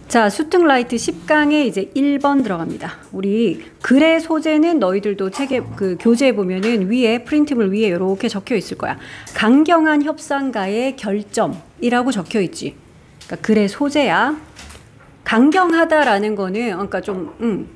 자, 수특라이트 10강에 이제 1번 들어갑니다. 우리 글의 소재는 너희들도 책에 그 교재에 보면은 위에 프린트물 위에 이렇게 적혀 있을 거야. 강경한 협상가의 결점이라고 적혀 있지. 그러니까 글의 소재야. 강경하다라는 거는 그러니까 좀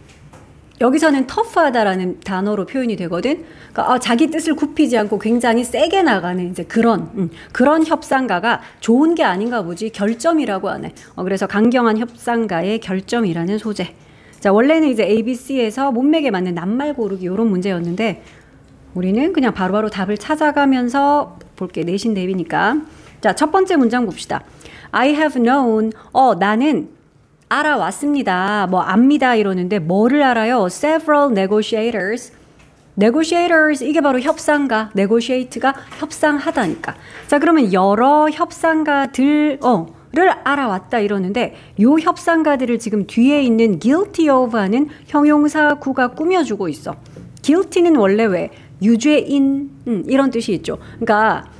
여기서는 터프하다라는 단어로 표현이 되거든. 그러니까 자기 뜻을 굽히지 않고 굉장히 세게 나가는 이제 그런 협상가가 좋은 게 아닌가 보지. 결점이라고 하네. 그래서 강경한 협상가의 결점이라는 소재. 자, 원래는 이제 ABC에서 문맥에 맞는 낱말 고르기 이런 문제였는데 우리는 그냥 바로바로 답을 찾아가면서 볼게. 내신 대비니까. 자, 첫 번째 문장 봅시다. I have known. 나는 알아왔습니다. 뭐 압니다 이러는데 뭐를 알아요? Several negotiators. negotiators 이게 바로 협상가. negotiate가 협상하다니까. 자, 그러면 여러 협상가들을 알아왔다 이러는데 요 협상가들을 지금 뒤에 있는 guilty of 하는 형용사구가 꾸며주고 있어. guilty는 원래 왜 유죄인 이런 뜻이 있죠. 그러니까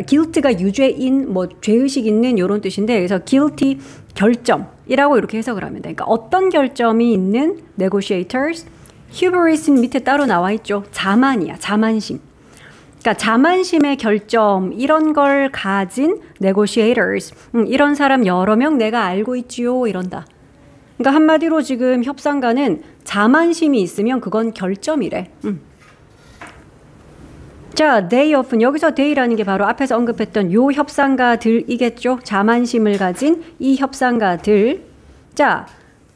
guilt가 유죄인 뭐 죄의식 있는 이런 뜻인데 그래서 guilty 결점이라고 이렇게 해석을 하면 돼. 그러니까 어떤 결점이 있는 negotiators? hubris는 밑에 따로 나와 있죠. 자만이야. 자만심. 그러니까 자만심의 결점 이런 걸 가진 negotiators. 이런 사람 여러 명 내가 알고 있지요. 이런다. 그러니까 한마디로 지금 협상가는 자만심이 있으면 그건 결점이래. 자, they often 여기서 they라는 게 바로 앞에서 언급했던 요 협상가들이겠죠. 자만심을 가진 이 협상가들. 자,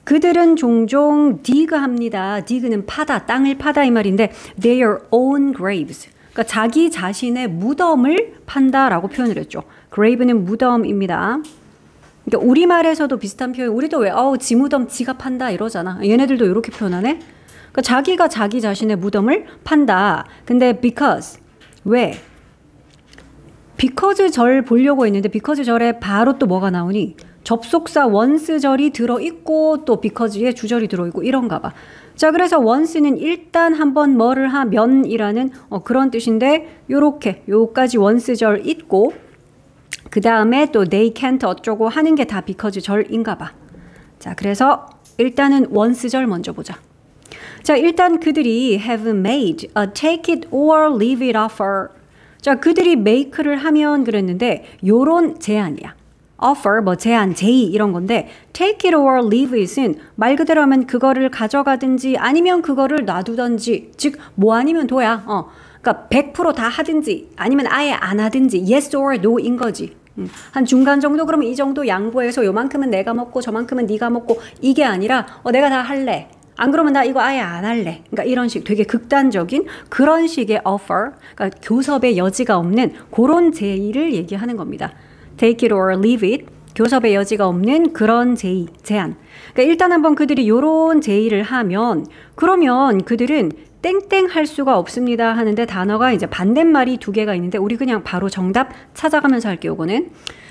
그들은 종종 dig합니다. dig는 파다, 땅을 파다 이 말인데 their own graves. 그러니까 자기 자신의 무덤을 판다라고 표현을 했죠. grave는 무덤입니다. 그러니까 우리말에서도 비슷한 표현. 우리도 왜 지 무덤 지가 판다 이러잖아. 얘네들도 이렇게 표현하네. 그러니까 자기가 자기 자신의 무덤을 판다. 근데 because 왜? because 절 보려고 했는데 because 절에 바로 또 뭐가 나오니? 접속사 once 절이 들어있고 또 because에 주절이 들어있고 이런가 봐. 자, 그래서 once는 일단 한번 뭐를 하면이라는 그런 뜻인데 요렇게 요까지 once 절 있고 그 다음에 또 they can't 어쩌고 하는 게 다 because 절인가 봐. 자, 그래서 일단은 once 절 먼저 보자. 자, 일단 그들이 have made a take it or leave it offer. 자, 그들이 make를 하면 그랬는데 요런 제안이야. offer, 뭐 제안, 제의 이런 건데 take it or leave it은 말 그대로 하면 그거를 가져가든지 아니면 그거를 놔두든지 즉 뭐 아니면 도야. 그러니까 100% 다 하든지 아니면 아예 안 하든지 yes or no인 거지. 한 중간 정도 그러면 이 정도 양보해서 요만큼은 내가 먹고 저만큼은 네가 먹고 이게 아니라 내가 다 할래. 안 그러면 나 이거 아예 안 할래. 그러니까 이런 식 되게 극단적인 그런 식의 offer, 그러니까 교섭의 여지가 없는 그런 제의를 얘기하는 겁니다. Take it or leave it. 교섭의 여지가 없는 그런 제의, 제안. 그러니까 일단 한번 그들이 이런 제의를 하면 그러면 그들은 땡땡 할 수가 없습니다 하는데 단어가 이제 반대말이 두 개가 있는데 우리 그냥 바로 정답 찾아가면서 할게요. 이거는.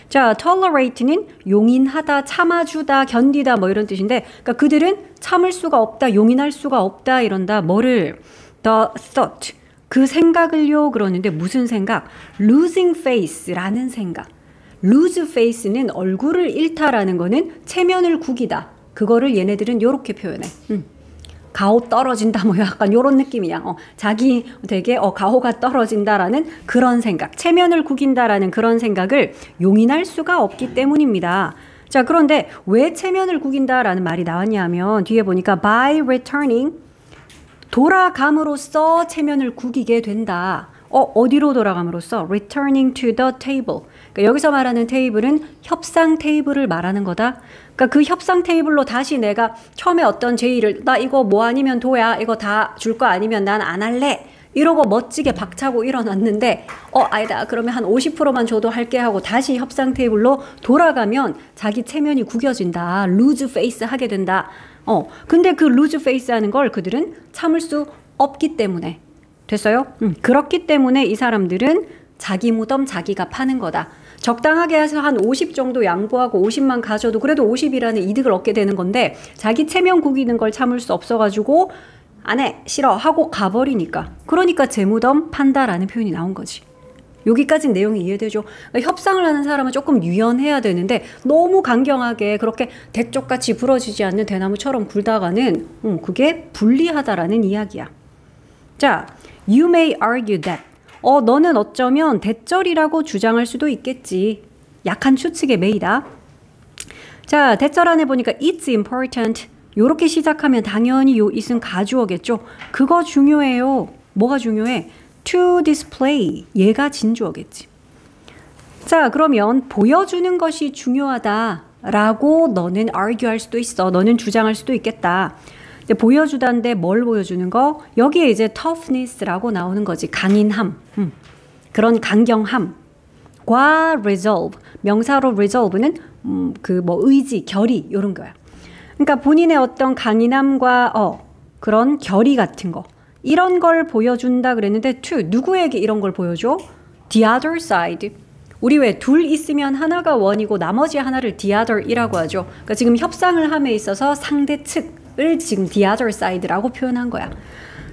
자, tolerate는 용인하다, 참아주다, 견디다 뭐 이런 뜻인데 그러니까 그들은 참을 수가 없다, 용인할 수가 없다 이런다. 뭐를? The thought. 그 생각을요 그러는데 무슨 생각? losing face라는 생각. lose face는 얼굴을 잃다라는 거는 체면을 구기다. 그거를 얘네들은 요렇게 표현해. 가오 떨어진다 뭐 약간 요런 느낌이야. 자기 되게 가오가 떨어진다라는 그런 생각, 체면을 구긴다라는 그런 생각을 용인할 수가 없기 때문입니다. 자, 그런데 왜 체면을 구긴다라는 말이 나왔냐 하면 뒤에 보니까 by returning 돌아감으로써 체면을 구기게 된다. 어디로 돌아감으로써? returning to the table. 그러니까 여기서 말하는 테이블은 협상 테이블을 말하는 거다. 그러니까 그 협상 테이블로 다시 내가 처음에 어떤 제의를 나 이거 뭐 아니면 도야 이거 다 줄 거 아니면 난 안 할래 이러고 멋지게 박차고 일어났는데 아니다 그러면 한 50%만 줘도 할게 하고 다시 협상 테이블로 돌아가면 자기 체면이 구겨진다. lose face 하게 된다. 근데 그 lose face 하는 걸 그들은 참을 수 없기 때문에 됐어요? 그렇기 때문에 이 사람들은 자기 무덤 자기가 파는 거다. 적당하게 해서 한 50 정도 양보하고 50만 가져도 그래도 50이라는 이득을 얻게 되는 건데 자기 체면 구기는 걸 참을 수 없어가지고 안 해, 싫어 하고 가버리니까. 그러니까 제 무덤 판다라는 표현이 나온 거지. 여기까지 내용이 이해되죠? 그러니까 협상을 하는 사람은 조금 유연해야 되는데 너무 강경하게 그렇게 대쪽같이 부러지지 않는 대나무처럼 굴다가는 그게 불리하다라는 이야기야. 자, you may argue that. 너는 어쩌면 대절이라고 주장할 수도 있겠지. 약한 추측의 may다. 자, 대절 안에 보니까 it's important. 요렇게 시작하면 당연히 요 it은 가주어겠죠. 그거 중요해요. 뭐가 중요해? to display. 얘가 진주어겠지. 자, 그러면 보여주는 것이 중요하다라고 너는 argue 할 수도 있어. 너는 주장할 수도 있겠다. 근데 보여주다인데 뭘 보여주는 거? 여기에 이제 toughness라고 나오는 거지. 강인함. 그런 강경함과 resolve. 명사로 resolve는 의지, 결의 이런 거야. 그러니까 본인의 어떤 강인함과 그런 결의 같은 거. 이런 걸 보여준다 그랬는데 to 누구에게 이런 걸 보여줘? The other side. 우리 왜 둘 있으면 하나가 원이고 나머지 하나를 the other이라고 하죠. 그러니까 지금 협상을 함에 있어서 상대 측을 지금 the other side라고 표현한 거야.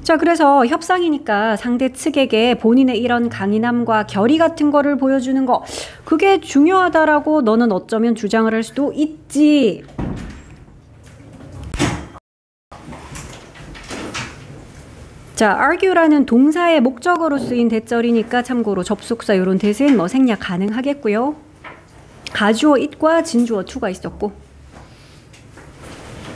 자, 그래서 협상이니까 상대 측에게 본인의 이런 강인함과 결의 같은 거를 보여주는 거, 그게 중요하다라고 너는 어쩌면 주장을 할 수도 있지. 자, argue라는 동사의 목적어로 쓰인 대절이니까 참고로 접속사 이런 대신 생략 가능하겠고요. 가주어 it과 진주어 to가 있었고.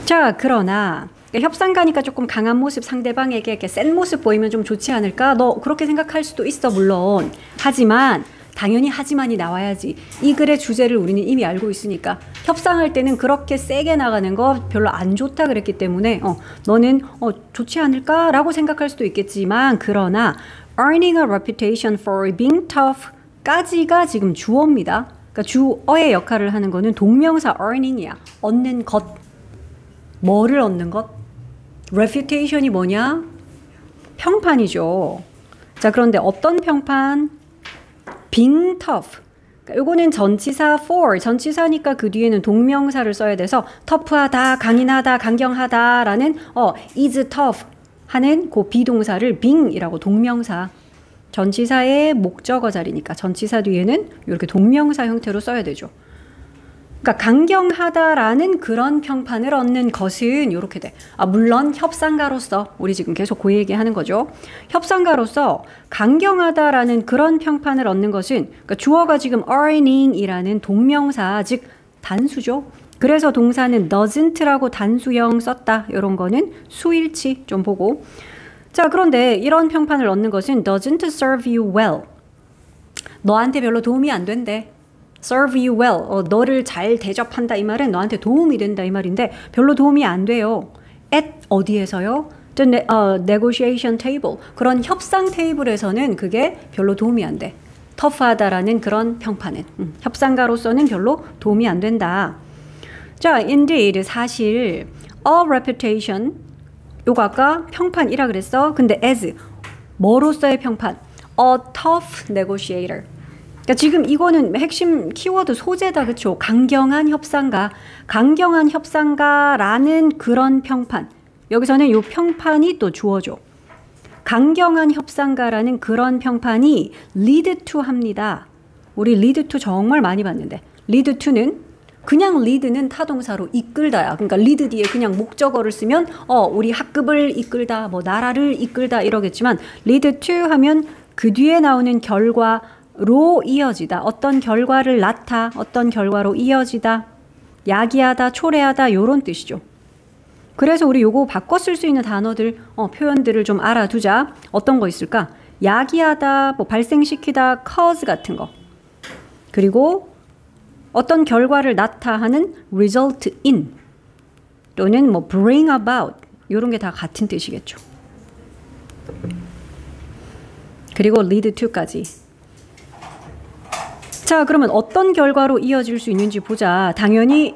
자, 그러나 협상 가니까 조금 강한 모습, 상대방에게 이렇게 센 모습 보이면 좀 좋지 않을까? 너 그렇게 생각할 수도 있어, 물론. 하지만 당연히 하지만이 나와야지. 이 글의 주제를 우리는 이미 알고 있으니까 협상할 때는 그렇게 세게 나가는 거 별로 안 좋다 그랬기 때문에 너는 좋지 않을까? 라고 생각할 수도 있겠지만, 그러나 earning a reputation for being tough 까지가 지금 주어입니다. 그러니까 주어의 역할을 하는 거는 동명사 earning이야. 얻는 것. 뭐를 얻는 것? reputation이 뭐냐? 평판이죠. 자, 그런데 어떤 평판? being tough. 그러니까 요거는 전치사 for, 전치사니까 그 뒤에는 동명사를 써야 돼서 tough하다, 강인하다, 강경하다라는 is tough 하는 그 비동사를 being이라고 동명사. 전치사의 목적어 자리니까 전치사 뒤에는 이렇게 동명사 형태로 써야 되죠. 그러니까 강경하다라는 그런 평판을 얻는 것은 이렇게 돼. 물론 협상가로서 우리 지금 계속 그 얘기하는 거죠. 협상가로서 강경하다라는 그런 평판을 얻는 것은 그러니까 주어가 지금 earning이라는 동명사 즉 단수죠. 그래서 동사는 doesn't라고 단수형 썼다. 이런 거는 수일치 좀 보고. 자, 그런데 이런 평판을 얻는 것은 doesn't serve you well. 너한테 별로 도움이 안 된대. serve you well. 너를 잘 대접한다 이 말은 너한테 도움이 된다 이 말인데 별로 도움이 안 돼요. at 어디에서요? the negotiation table. 그런 협상 테이블에서는 그게 별로 도움이 안 돼. tough하다라는 그런 평판은 협상가로서는 별로 도움이 안 된다. 자, indeed 사실 a reputation 요거 아까 평판이라 그랬어. 근데 as 뭐로서의 평판? a tough negotiator. 그러니까 지금 이거는 핵심 키워드 소재다. 그렇죠? 강경한 협상가. 강경한 협상가라는 그런 평판. 여기서는 이 평판이 또 주어져. 강경한 협상가라는 그런 평판이 lead to 합니다. 우리 lead to 정말 많이 봤는데 lead to는 그냥 lead는 타동사로 이끌다야. 그러니까 lead 뒤에 그냥 목적어를 쓰면 우리 학급을 이끌다, 뭐 나라를 이끌다 이러겠지만 lead to 하면 그 뒤에 나오는 결과로 이어지다. 어떤 결과를 낳다, 어떤 결과로 이어지다, 야기하다, 초래하다 이런 뜻이죠. 그래서 우리 요거 바꿔 쓸 수 있는 단어들, 표현들을 좀 알아두자. 어떤 거 있을까? 야기하다, 뭐 발생시키다, cause 같은 거. 그리고 어떤 결과를 나타하는 result in 또는 뭐 bring about 이런 게 다 같은 뜻이겠죠. 그리고 lead to까지. 자, 그러면 어떤 결과로 이어질 수 있는지 보자. 당연히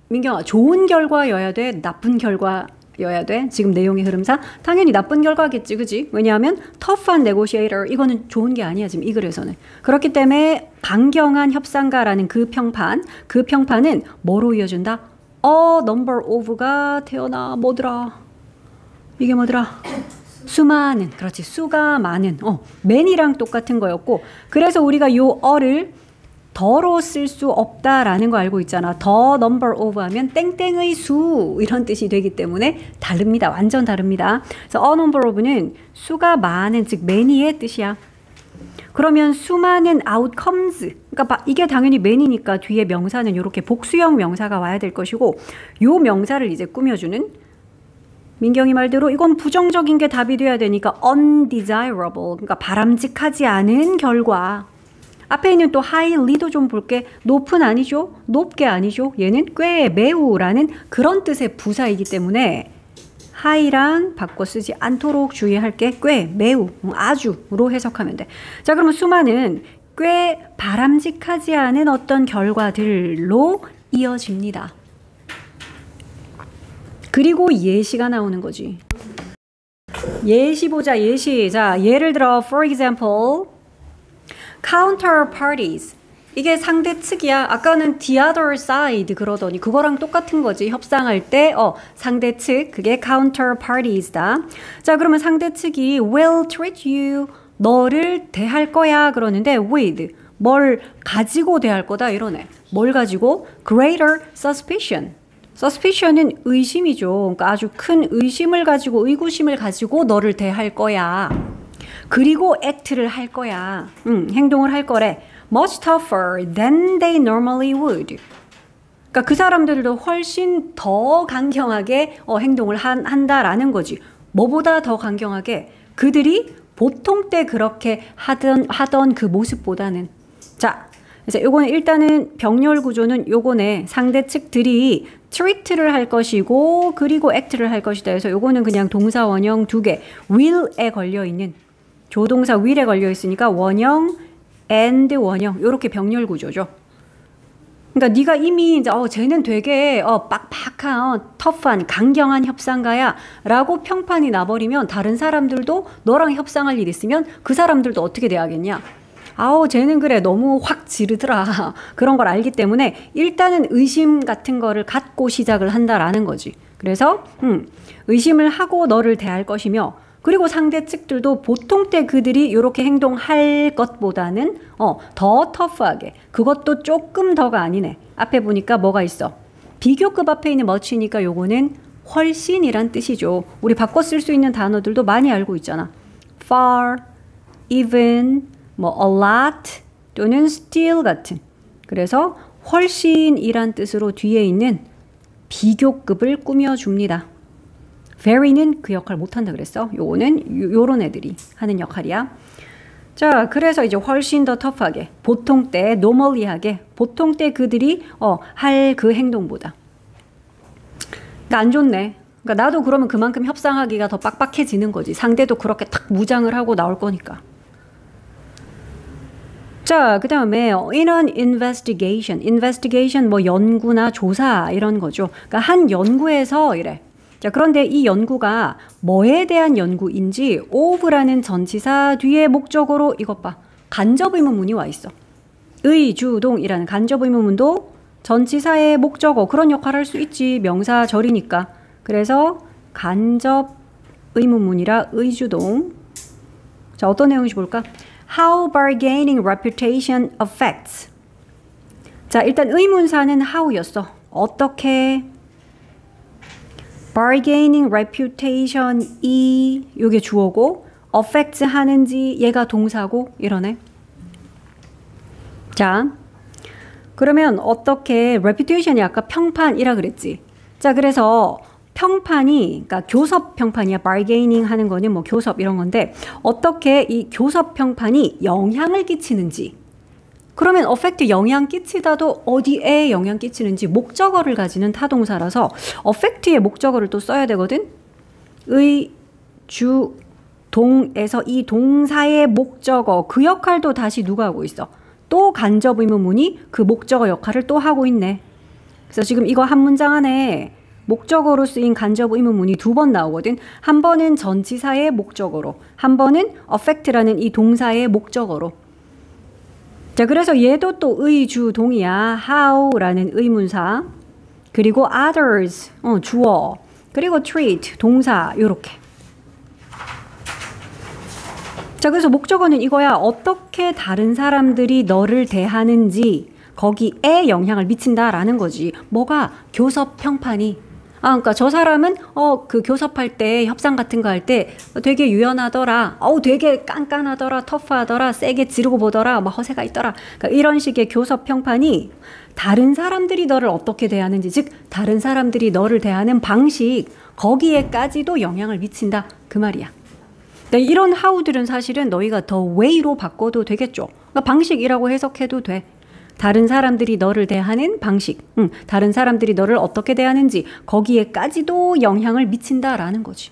민경아, 좋은 결과여야 돼? 나쁜 결과여야 돼? 지금 내용의 흐름상 당연히 나쁜 결과겠지, 그지? 왜냐하면 tough한 negotiator 이거는 좋은 게 아니야 지금 이 글에서는. 그렇기 때문에 강경한 협상가라는 그 평판은 뭐로 이어진다? number of가 태어나. 뭐더라? 이게 뭐더라? 수많은, 그렇지, 수가 많은, many랑 똑같은 거였고, 그래서 우리가 요 어를 더로 쓸 수 없다라는 거 알고 있잖아. the number of 하면 땡땡의 수 이런 뜻이 되기 때문에 다릅니다. 완전 다릅니다. 그래서 a number of는 수가 많은, 즉 many의 뜻이야. 그러면 수많은 outcomes, 그러니까 이게 당연히 many니까 뒤에 명사는 이렇게 복수형 명사가 와야 될 것이고, 요 명사를 이제 꾸며주는, 민경이 말대로 이건 부정적인 게 답이 돼야 되니까 undesirable, 그러니까 바람직하지 않은 결과. 앞에 있는 또 highly도 좀 볼게. 높은 아니죠? 높게 아니죠? 얘는 꽤, 매우라는 그런 뜻의 부사이기 때문에 high랑 바꿔 쓰지 않도록 주의할게. 꽤, 매우, 아주로 해석하면 돼. 자, 그러면 수많은 꽤 바람직하지 않은 어떤 결과들로 이어집니다. 그리고 예시가 나오는 거지. 예시 보자, 예시. 자, 예를 들어, for example, counterparties. 이게 상대 측이야. 아까는 the other side 그러더니 그거랑 똑같은 거지. 협상할 때 상대 측, 그게 counterparties다. 자, 그러면 상대 측이 will treat you, 너를 대할 거야 그러는데 with, 뭘 가지고 대할 거다 이러네. 뭘 가지고? greater suspicion. suspicion은 의심이죠. 그러니까 아주 큰 의심을 가지고, 의구심을 가지고 너를 대할 거야. 그리고 act를 할 거야. 행동을 할 거래. much tougher than they normally would. 그러니까 그 사람들도 훨씬 더 강경하게 행동을 한다라는 거지. 뭐보다 더 강경하게? 그들이 보통 때 그렇게 하던 그 모습보다는. 자, 그래서 요거는 일단은 병렬 구조는 요거네. 상대 측들이 treat를 할 것이고 그리고 act를 할 것이다. 그래서 요거는 그냥 동사 원형 두 개. will에 걸려있는, 조동사 will에 걸려있으니까 원형 and 원형, 요렇게 병렬 구조죠. 그러니까 네가 이미 이제 쟤는 되게 빡빡한 터프한 강경한 협상가야 라고 평판이 나버리면 다른 사람들도 너랑 협상할 일 있으면 그 사람들도 어떻게 돼야겠냐. 쟤는 그래 너무 확 지르더라. 그런 걸 알기 때문에 일단은 의심 같은 거를 갖고 시작을 한다라는 거지. 그래서 의심을 하고 너를 대할 것이며, 그리고 상대 측들도 보통 때 그들이 이렇게 행동할 것보다는 더 터프하게, 그것도 조금 더가 아니네. 앞에 보니까 뭐가 있어? 비교급 앞에 있는 much니까 요거는 훨씬이란 뜻이죠. 우리 바꿔 쓸 수 있는 단어들도 많이 알고 있잖아. far, even, 뭐 a lot 또는 still 같은. 그래서 훨씬이란 뜻으로 뒤에 있는 비교급을 꾸며줍니다. very는 그 역할 못한다 그랬어. 요거는 요런 애들이 하는 역할이야. 자, 그래서 이제 훨씬 더 터프하게, 보통 때 normally하게, 보통 때 그들이 할 그 행동보다. 그러니까 안 좋네. 그러니까 나도 그러면 그만큼 협상하기가 더 빡빡해지는 거지. 상대도 그렇게 탁 무장을 하고 나올 거니까. 자, 그 다음에 in an investigation. investigation 뭐 연구나 조사 이런 거죠. 그러니까 한 연구에서 이래. 자, 그런데 이 연구가 뭐에 대한 연구인지 of라는 전치사 뒤에 목적어로 이것 봐. 간접 의문문이 와 있어. 의주동이라는 간접 의문문도 전치사의 목적어, 그런 역할을 할 수 있지. 명사절이니까. 그래서 간접 의문문이라 의주동. 자, 어떤 내용인지 볼까? How bargaining reputation affects. 자, 일단 의문사는 how였어. 어떻게 bargaining reputation이 요게 주어고 affects 하는지 얘가 동사고 이러네. 자, 그러면 어떻게 reputation이 아까 평판이라 그랬지. 자, 그래서 평판이, 그러니까 교섭 평판이야. bargaining 하는 거는 뭐 교섭 이런 건데 어떻게 이 교섭 평판이 영향을 끼치는지. 그러면 affect 영향 끼치다도 어디에 영향 끼치는지 목적어를 가지는 타동사라서 affect의 목적어를 또 써야 되거든. 의, 주, 동에서 이 동사의 목적어, 그 역할도 다시 누가 하고 있어? 또 간접 의문문이 그 목적어 역할을 또 하고 있네. 그래서 지금 이거 한 문장 안에 목적어로 쓰인 간접 의문문이 두 번 나오거든. 한 번은 전치사의 목적어로, 한 번은 affect라는 이 동사의 목적어로. 자, 그래서 얘도 또 의주동이야. how라는 의문사, 그리고 others, 주어, 그리고 treat, 동사, 요렇게. 자, 그래서 목적어는 이거야. 어떻게 다른 사람들이 너를 대하는지 거기에 영향을 미친다라는 거지. 뭐가? 교섭 평판이. 그러니까 저 사람은 그 교섭할 때 협상 같은 거 할 때 되게 유연하더라. 되게 깐깐하더라. 터프하더라. 세게 지르고 보더라. 막 허세가 있더라. 그러니까 이런 식의 교섭 평판이 다른 사람들이 너를 어떻게 대하는지, 즉 다른 사람들이 너를 대하는 방식 거기에까지도 영향을 미친다. 그 말이야. 그러니까 이런 how들은 사실은 너희가 더 way로 바꿔도 되겠죠. 그러니까 방식이라고 해석해도 돼. 다른 사람들이 너를 대하는 방식, 다른 사람들이 너를 어떻게 대하는지 거기에까지도 영향을 미친다라는 거지.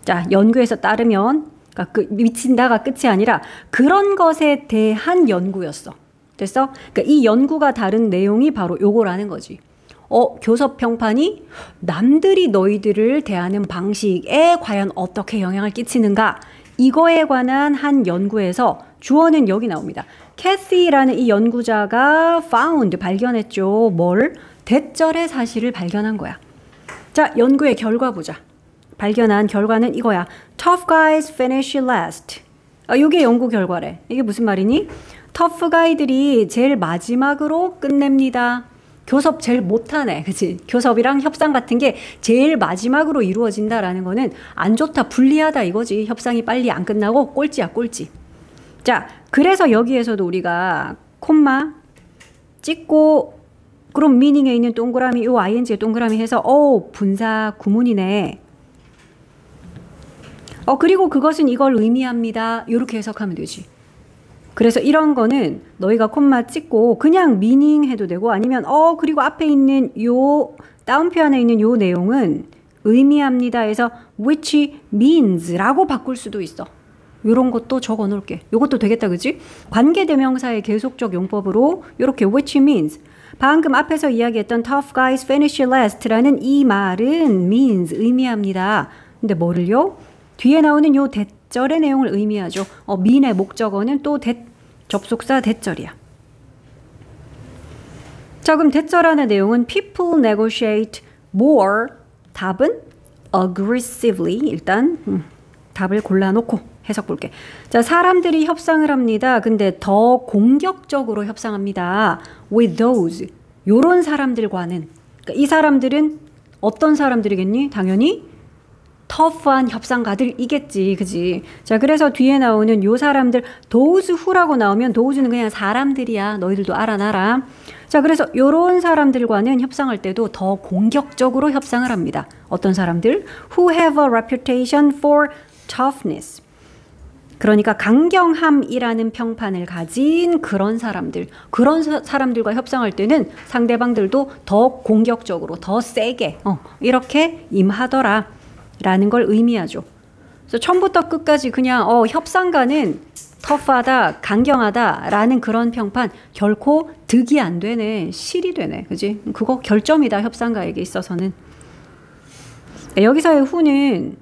자, 연구에서 따르면 그러니까 미친다가 끝이 아니라 그런 것에 대한 연구였어. 됐어? 그러니까 이 연구가 다른 내용이 바로 요거라는 거지. 교섭 평판이 남들이 너희들을 대하는 방식에 과연 어떻게 영향을 끼치는가? 이거에 관한 한 연구에서 주어는 여기 나옵니다. 캐시라는 이 연구자가 found, 발견했죠. 뭘? 대절의 사실을 발견한 거야. 자, 연구의 결과 보자. 발견한 결과는 이거야. Tough guys finish last. 이게 연구 결과래. 이게 무슨 말이니? 터프 가이들이 제일 마지막으로 끝냅니다. 교섭 제일 못하네. 그치? 교섭이랑 협상 같은 게 제일 마지막으로 이루어진다라는 거는 안 좋다, 불리하다 이거지. 협상이 빨리 안 끝나고 꼴찌야, 꼴찌. 자, 그래서 여기에서도 우리가 콤마 찍고 그럼 미닝에 있는 동그라미, 요 ing에 동그라미 해서 분사 구문이네. 그리고 그것은 이걸 의미합니다. 이렇게 해석하면 되지. 그래서 이런 거는 너희가 콤마 찍고 그냥 미닝 해도 되고 아니면 그리고 앞에 있는 요 다운표 안에 있는 요 내용은 의미합니다 해서 which means라고 바꿀 수도 있어. 요런 것도 적어 놓을게. 요것도 되겠다, 그치? 관계대명사의 계속적 용법으로 요렇게 which means. 방금 앞에서 이야기했던 tough guys finish last라는 이 말은 means, 의미합니다. 근데 뭐를요? 뒤에 나오는 요 대절의 내용을 의미하죠. mean의 목적어는 또 접속사 대절이야. 자, 그럼 대절하는 내용은 people negotiate more. 답은 aggressively. 일단 답을 골라놓고 해석 볼게. 자, 사람들이 협상을 합니다. 근데 더 공격적으로 협상합니다. with those. 요런 사람들과는. 그러니까 이 사람들은 어떤 사람들이겠니? 당연히 터프한 협상가들이겠지. 그지? 자, 그래서 뒤에 나오는 요 사람들 those who라고 나오면 those는 그냥 사람들이야. 너희들도 알아놔라. 자, 그래서 요런 사람들과는 협상할 때도 더 공격적으로 협상을 합니다. 어떤 사람들? who have a reputation for toughness. 그러니까 강경함이라는 평판을 가진 그런 사람들, 그런 사람들과 협상할 때는 상대방들도 더 공격적으로, 더 세게 이렇게 임하더라 라는 걸 의미하죠. 그래서 처음부터 끝까지 그냥 협상가는 터프하다, 강경하다 라는 그런 평판 결코 득이 안 되네, 실이 되네. 그지? 그거 결점이다, 협상가에게 있어서는. 여기서의 who는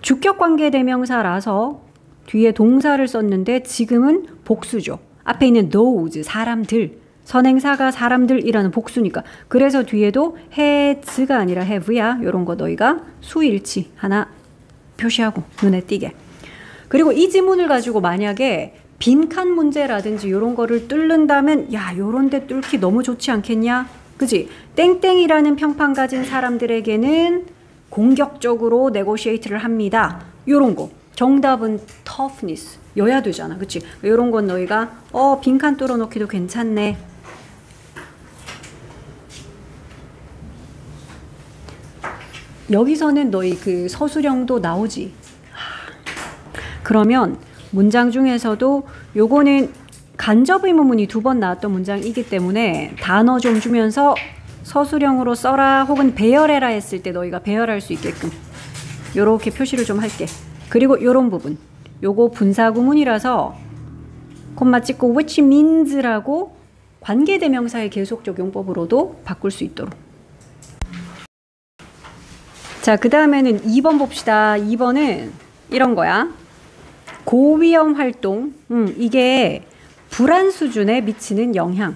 주격관계대명사라서 뒤에 동사를 썼는데 지금은 복수죠. 앞에 있는 those, 사람들, 선행사가 사람들이라는 복수니까. 그래서 뒤에도 has가 아니라 have야. 이런 거 너희가 수일치 하나 표시하고 눈에 띄게. 그리고 이 지문을 가지고 만약에 빈칸 문제라든지 이런 거를 뚫는다면 야, 요런 데 뚫기 너무 좋지 않겠냐? 그지? 땡땡이라는 평판 가진 사람들에게는 공격적으로 네고시에이트를 합니다. 요런 거. 정답은 toughness. 여야 되잖아. 그치? 요런 건 너희가 빈칸 뚫어 놓기도 괜찮네. 여기서는 너희 그 서술형도 나오지. 그러면 문장 중에서도 요거는 간접 의문문이 2번 나왔던 문장이기 때문에 단어 좀 주면서 서술형으로 써라 혹은 배열해라 했을 때 너희가 배열할 수 있게끔 요렇게 표시를 좀 할게. 그리고 요런 부분 요거 분사구문이라서 콤마 찍고 which means라고 관계대명사의 계속적 용법으로도 바꿀 수 있도록. 자, 그 다음에는 2번 봅시다. 2번은 이런 거야. 고위험 활동. 이게 불안 수준에 미치는 영향.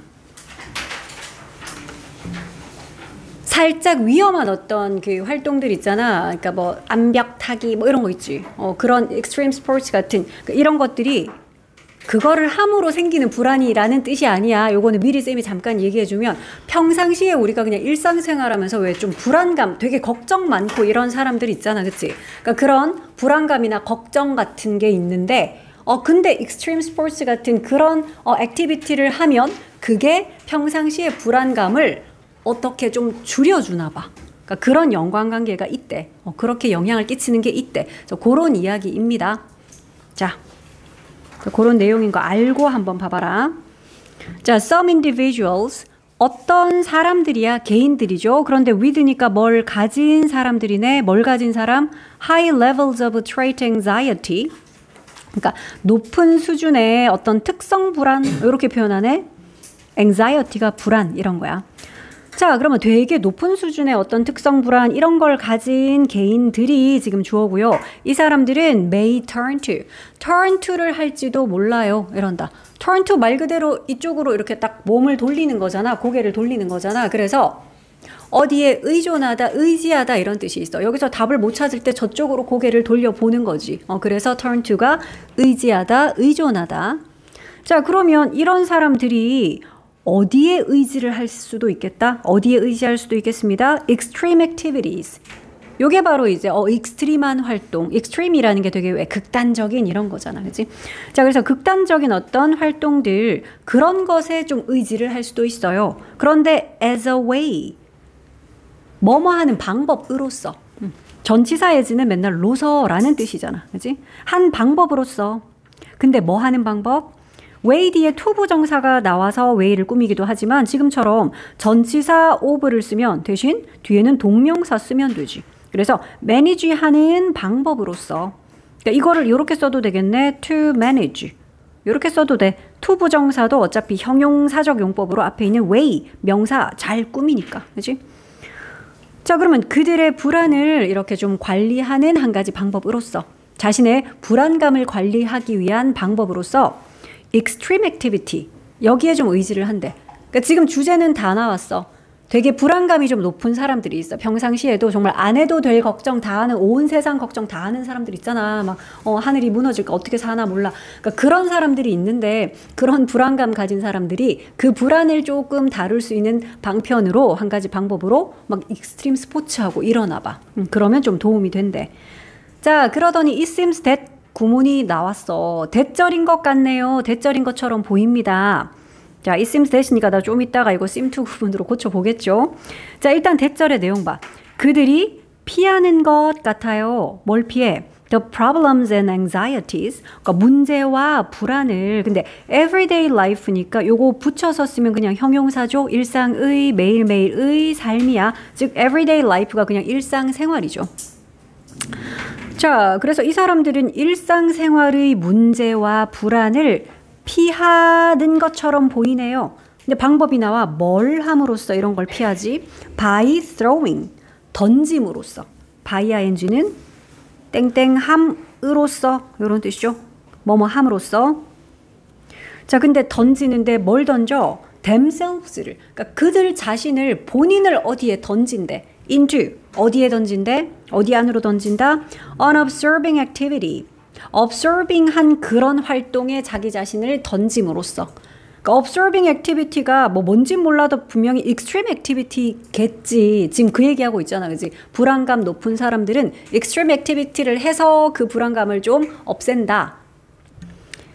살짝 위험한 어떤 그 활동들 있잖아. 그러니까 뭐 암벽 타기 뭐 이런 거 있지. 그런 익스트림 스포츠 같은 이런 것들이 그거를 함으로 생기는 불안이라는 뜻이 아니야. 요거는 미리 쌤이 잠깐 얘기해주면 평상시에 우리가 그냥 일상생활하면서 왜 좀 불안감, 되게 걱정 많고 이런 사람들 있잖아, 그치? 그러니까 그런 불안감이나 걱정 같은 게 있는데 근데 익스트림 스포츠 같은 그런 액티비티를 하면 그게 평상시에 불안감을 어떻게 좀 줄여주나 봐. 그러니까 그런 연관관계가 있대. 그렇게 영향을 끼치는 게 있대. 그런 이야기입니다. 자. 그런 내용인 거 알고 한번 봐봐라. 자, some individuals 어떤 사람들이야? 개인들이죠. 그런데 with니까 뭘 가진 사람들이네. 뭘 가진 사람? high levels of trait anxiety. 그러니까 높은 수준의 어떤 특성 불안 이렇게 표현하네. anxiety가 불안 이런 거야. 자, 그러면 되게 높은 수준의 어떤 특성 불안 이런 걸 가진 개인들이 지금 주어고요. 이 사람들은 may turn to를 할지도 몰라요. 이런다. turn to 말 그대로 이쪽으로 이렇게 딱 몸을 돌리는 거잖아. 고개를 돌리는 거잖아. 그래서 어디에 의존하다, 의지하다 이런 뜻이 있어. 여기서 답을 못 찾을 때 저쪽으로 고개를 돌려보는 거지. 그래서 turn to가 의지하다, 의존하다. 자, 그러면 이런 사람들이 어디에 의지를 할 수도 있겠다? 어디에 의지할 수도 있겠습니다. extreme activities. 요게 바로 이제 익스트림한 활동. 익스트림이라는 게 되게 왜 극단적인 이런 거잖아. 그치? 자, 그래서 극단적인 어떤 활동들 그런 것에 좀 의지를 할 수도 있어요. 그런데 as a way. 뭐뭐 하는 방법으로서. 전치사에지는 맨날 로서라는 뜻이잖아. 그치? 한 방법으로서. 근데 뭐 하는 방법? way 뒤에 to 부정사가 나와서 way를 꾸미기도 하지만 지금처럼 전치사 of를 쓰면 대신 뒤에는 동명사 쓰면 되지. 그래서 manage 하는 방법으로서. 그러니까 이거를 이렇게 써도 되겠네. to manage. 이렇게 써도 돼. to 부정사도 어차피 형용사적 용법으로 앞에 있는 way, 명사 잘 꾸미니까. 그치? 자, 그러면 그들의 불안을 이렇게 좀 관리하는 한 가지 방법으로서 자신의 불안감을 관리하기 위한 방법으로서 extreme activity 여기에 좀 의지를 한대. 그러니까 지금 주제는 다 나왔어. 되게 불안감이 좀 높은 사람들이 있어. 평상시에도 정말 안 해도 될 걱정 다 하는 온 세상 걱정 다 하는 사람들 있잖아. 막 하늘이 무너질까 어떻게 사나 몰라. 그러니까 그런 사람들이 있는데 그런 불안감 가진 사람들이 그 불안을 조금 다룰 수 있는 방편으로 한 가지 방법으로 막 익스트림 스포츠하고 일어나 봐. 그러면 좀 도움이 된대. 자, 그러더니 it seems that 구문이 나왔어. 대절인 것 같네요. 대절인 것처럼 보입니다. 자, it seems that이니까 나 좀 이따가 이거 seem to 구문으로 고쳐보겠죠. 자, 일단 대절의 내용 봐. 그들이 피하는 것 같아요. 뭘 피해? The problems and anxieties. 그러니까 문제와 불안을. 근데 everyday life니까 요거 붙여서 쓰면 그냥 형용사죠. 일상의, 매일매일의 삶이야. 즉 everyday life가 그냥 일상생활이죠. 자, 그래서 이 사람들은 일상생활의 문제와 불안을 피하는 것처럼 보이네요. 근데 방법이 나와. 뭘 함으로써 이런 걸 피하지? by throwing, 던짐으로써. by ing는 땡땡함으로써 이런 뜻이죠. 뭐뭐 함으로써. 자, 근데 던지는데 뭘 던져? themselves를. 그러니까 그들 자신을 본인을 어디에 던진대. into 어디에 던진대? 어디 안으로 던진다? unobserving activity. observing한 그런 활동에 자기 자신을 던짐으로써. 그러니까 observing activity가 뭐 뭔지 몰라도 분명히 extreme activity겠지. 지금 그 얘기하고 있잖아. 그지? 불안감 높은 사람들은 extreme activity를 해서 그 불안감을 좀 없앤다.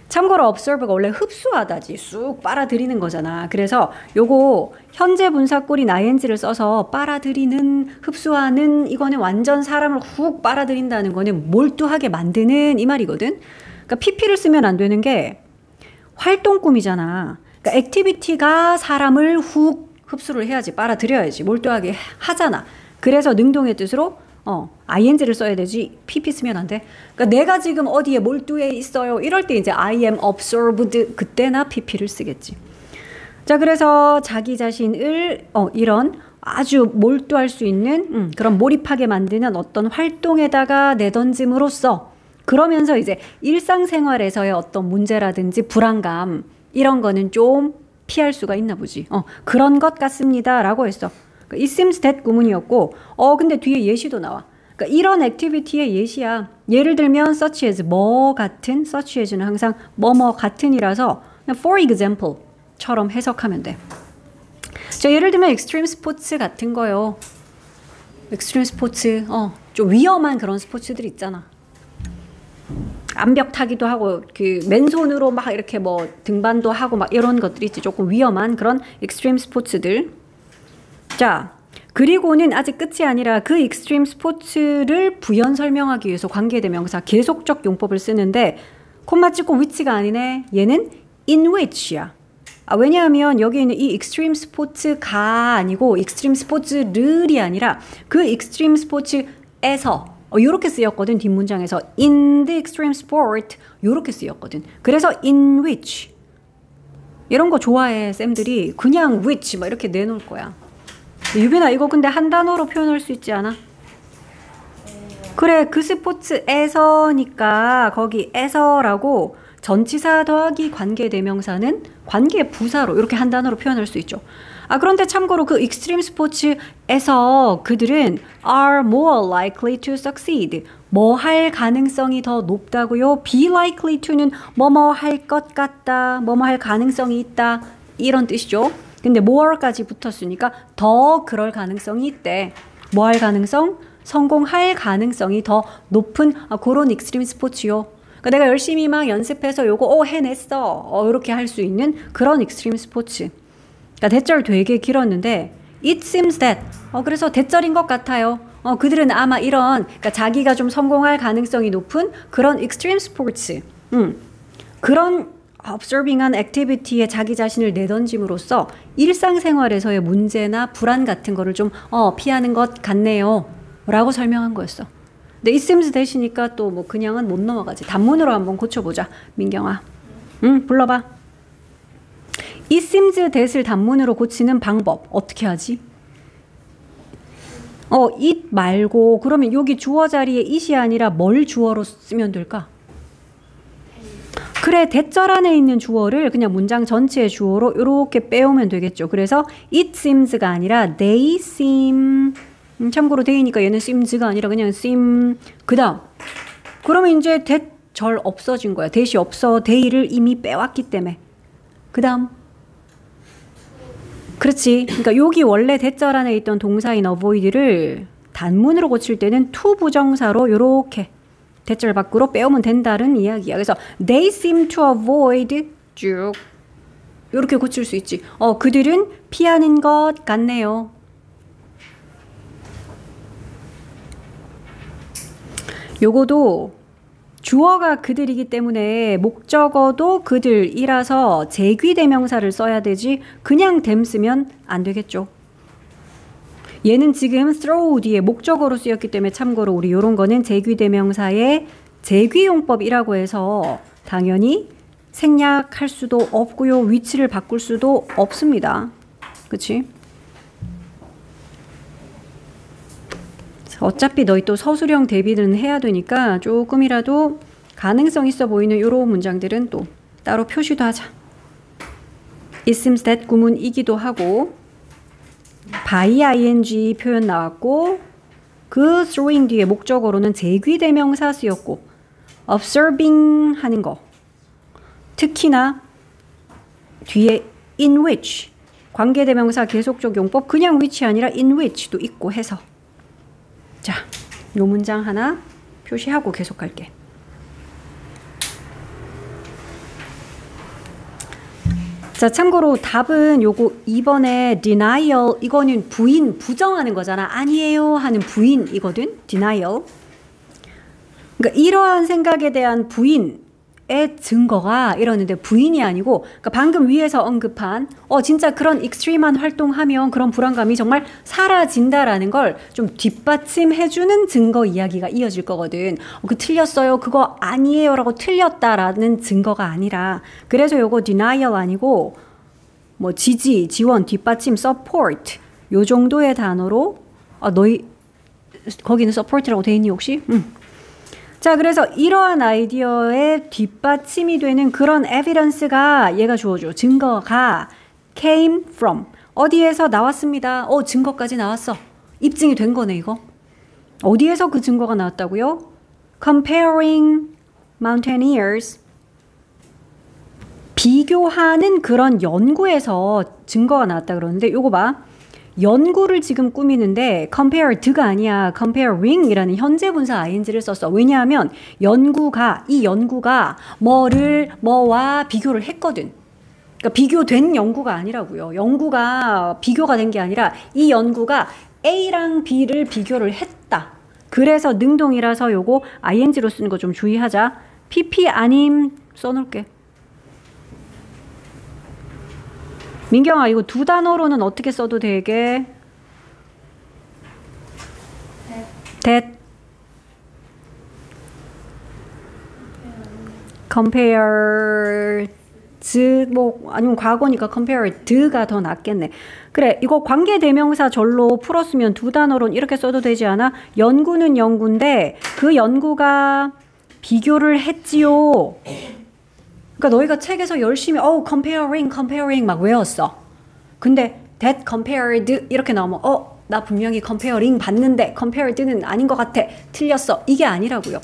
참고로 observe가 원래 흡수하다지 쑥 빨아들이는 거잖아. 그래서 요거 현재 분사꼴인 ing를 써서 빨아들이는, 흡수하는 이거는 완전 사람을 훅 빨아들인다는 거는 몰두하게 만드는 이 말이거든. 그러니까 pp를 쓰면 안 되는 게 활동꿈이잖아. 그러니까 액티비티가 사람을 훅 흡수를 해야지, 빨아들여야지, 몰두하게 하잖아. 그래서 능동의 뜻으로 ing를 써야 되지 pp 쓰면 안 돼. 그러니까 내가 지금 어디에 몰두해 있어요. 이럴 때 이제 I am observed 그때나 pp를 쓰겠지. 자, 그래서 자기 자신을 이런 아주 몰두할 수 있는 그런 몰입하게 만드는 어떤 활동에다가 내던짐으로써 그러면서 이제 일상생활에서의 어떤 문제라든지 불안감 이런 거는 좀 피할 수가 있나 보지. 그런 것 같습니다 라고 했어. 그러니까 it seems that 구문이었고 근데 뒤에 예시도 나와. 그러니까 이런 액티비티의 예시야. 예를 들면 such as 뭐 같은, such as는 항상 뭐뭐 같은이라서 그냥 for example처럼 해석하면 돼. 자, 예를 들면 extreme 스포츠 같은 거요. extreme 스포츠, 좀 위험한 그런 스포츠들 있잖아. 암벽 타기도 하고 그 맨손으로 막 이렇게 뭐 등반도 하고 막 이런 것들이 있지. 조금 위험한 그런 extreme 스포츠들. 자, 그리고는 아직 끝이 아니라 그 익스트림 스포츠를 부연 설명하기 위해서 관계대명사 계속적 용법을 쓰는데 콤마 찍고 which가 아니네. 얘는 in which야. 왜냐하면 여기 있는 이 익스트림 스포츠가 아니고 익스트림 스포츠를이 아니라 그 익스트림 스포츠에서 요렇게 쓰였거든. 뒷문장에서 in the extreme sport 요렇게 쓰였거든. 그래서 in which 이런 거 좋아해 쌤들이. 그냥 which 막 이렇게 내놓을 거야. 유빈아 이거 근데 한 단어로 표현할 수 있지 않아? 그래, 그 스포츠에서니까 거기에서라고 전치사 더하기 관계대명사는 관계부사로 이렇게 한 단어로 표현할 수 있죠. 그런데 참고로 그 익스트림 스포츠에서 그들은 are more likely to succeed. 뭐 할 가능성이 더 높다고요? be likely to는 뭐뭐 할 것 같다, 뭐뭐 할 가능성이 있다 이런 뜻이죠. 근데 more까지 붙었으니까 더 그럴 가능성이 있대. 뭐 할 가능성? 성공할 가능성이 더 높은 그런 익스트림 스포츠요. 그러니까 내가 열심히 막 연습해서 요거 해냈어. 이렇게 할 수 있는 그런 익스트림 스포츠. 그러니까 대절 되게 길었는데 it seems that 그래서 대절인 것 같아요. 그들은 아마 이런 그러니까 자기가 좀 성공할 가능성이 높은 그런 익스트림 스포츠. 그런 observing한 액티비티에 자기 자신을 내던짐으로써 일상생활에서의 문제나 불안 같은 거를 좀 피하는 것 같네요 라고 설명한 거였어. 근데 it seems that이니까 또 뭐 그냥은 못 넘어가지. 단문으로 한번 고쳐보자. 민경아 불러봐. it seems that을 단문으로 고치는 방법 어떻게 하지? it 말고 그러면 여기 주어 자리에 it이 아니라 뭘 주어로 쓰면 될까? 그래, 대절 안에 있는 주어를 그냥 문장 전체의 주어로 이렇게 빼오면 되겠죠. 그래서 it seems가 아니라 they seem. 참고로 they니까 얘는 seems가 아니라 그냥 seem. 그 다음 그러면 이제 대절 없어진 거야. 대시 없어. they를 이미 빼왔기 때문에. 그 다음 그렇지. 그러니까 여기 원래 대절 안에 있던 동사인 avoid를 단문으로 고칠 때는 to 부정사로 이렇게 대절 밖으로 빼오면 된다는 이야기야. 그래서 they seem to avoid 쭉 이렇게 고칠 수 있지. 그들은 피하는 것 같네요. 요거도 주어가 그들이기 때문에 목적어도 그들이라서 제귀대명사를 써야 되지 그냥 them 쓰면 안 되겠죠. 얘는 지금 throw 뒤에 목적어로 쓰였기 때문에 참고로 우리 요런 거는 제귀대명사의 제귀용법이라고 해서 당연히 생략할 수도 없고요. 위치를 바꿀 수도 없습니다. 그치? 어차피 너희 또 서술형 대비는 해야 되니까 조금이라도 가능성 있어 보이는 요런 문장들은 또 따로 표시도 하자. It seems that 구문이기도 하고 by ing 표현 나왔고 그 throwing 뒤에 목적어로는 제귀대명사 쓰였고 observing 하는 거 특히나 뒤에 in which 관계대명사 계속적 용법 그냥 which이 아니라 in which도 있고 해서 자, 요 문장 하나 표시하고 계속할게. 자, 참고로 답은 요거 2번에 denial 이거는 부인, 부정하는 거잖아. 아니에요 하는 부인이거든. denial. 그러니까 이러한 생각에 대한 부인의 증거가 이러는데 부인이 아니고 그러니까 방금 위에서 언급한 진짜 그런 익스트림한 활동하면 그런 불안감이 정말 사라진다라는 걸 좀 뒷받침해주는 증거 이야기가 이어질 거거든. 그 틀렸어요. 그거 아니에요 라고 틀렸다라는 증거가 아니라 그래서 요거 denial 아니고 뭐 지지, 지원, 뒷받침, support 요 정도의 단어로 너희 거기는 support라고 돼 있니 혹시? 자, 그래서 이러한 아이디어의 뒷받침이 되는 그런 evidence가 얘가 주어줘. 증거가 came from 어디에서 나왔습니다. 증거까지 나왔어. 입증이 된 거네, 이거. 어디에서 그 증거가 나왔다고요? Comparing mountaineers. 비교하는 그런 연구에서 증거가 나왔다 그러는데 요거 봐. 연구를 지금 꾸미는데 compare to가 아니야. comparing이라는 현재 분사 ing를 썼어. 왜냐하면 이 연구가 뭐와 비교를 했거든. 그러니까 비교된 연구가 아니라고요. 연구가 비교가 된 게 아니라 이 연구가 A랑 B를 비교를 했다. 그래서 능동이라서 요거 ing로 쓰는 거 좀 주의하자. PP 아님 써놓을게. 민경아, 이거 두 단어로는 어떻게 써도 되게? that. compare 아니면 과거니까 compare to가 더 낫겠네. 그래, 이거 관계대명사 절로 풀었으면 두 단어로는 이렇게 써도 되지 않아? 연구는 연구인데 그 연구가 비교를 했지요. 그러니까 너희가 책에서 열심히 comparing 막 외웠어. 근데 that compared 이렇게 나오면 나 분명히 comparing 봤는데 compared는 아닌 것 같아. 틀렸어. 이게 아니라고요.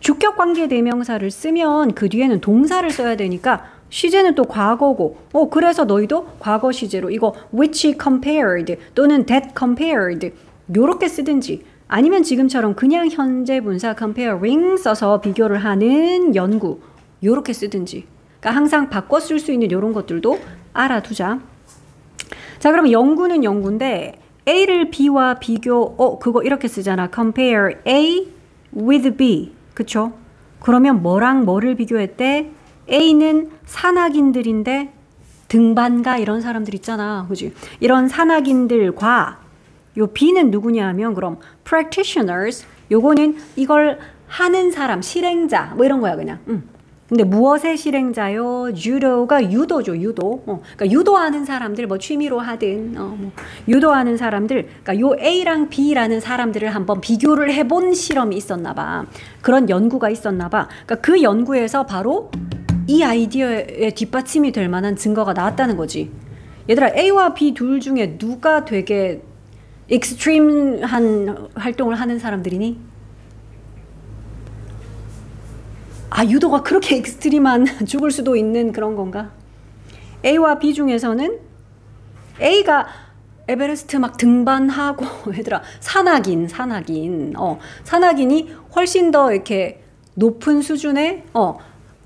주격 관계 대명사를 쓰면 그 뒤에는 동사를 써야 되니까 시제는 또 과거고 그래서 너희도 과거 시제로 이거 which compared 또는 that compared 요렇게 쓰든지 아니면 지금처럼 그냥 현재 분사 comparing 써서 비교를 하는 연구 요렇게 쓰든지 그러니까 항상 바꿔 쓸 수 있는 요런 것들도 알아두자. 자, 그러면 연구는 연구인데 A를 B와 비교 그거 이렇게 쓰잖아. compare A with B. 그쵸? 그러면 뭐랑 뭐를 비교했대? A는 산악인들인데 등반가 이런 사람들 있잖아. 그지? 이런 산악인들과 요 B는 누구냐 하면 그럼 practitioners 요거는 이걸 하는 사람, 실행자 뭐 이런 거야 그냥. 근데 무엇의 실행자요? judo가 유도죠, 유도. 그러니까 유도하는 사람들, 뭐 취미로 하든, 뭐 유도하는 사람들, 그러니까 요 A랑 B라는 사람들을 한번 비교를 해본 실험이 있었나 봐. 그런 연구가 있었나 봐. 그러니까 그 연구에서 바로 이 아이디어에 뒷받침이 될 만한 증거가 나왔다는 거지. 얘들아, A와 B 둘 중에 누가 되게 익스트림한 활동을 하는 사람들이니? 유도가 그렇게 익스트림한 죽을 수도 있는 그런 건가? A와 B 중에서는 A가 에베레스트 막 등반하고 얘들아 산악인이 훨씬 더 이렇게 높은 수준의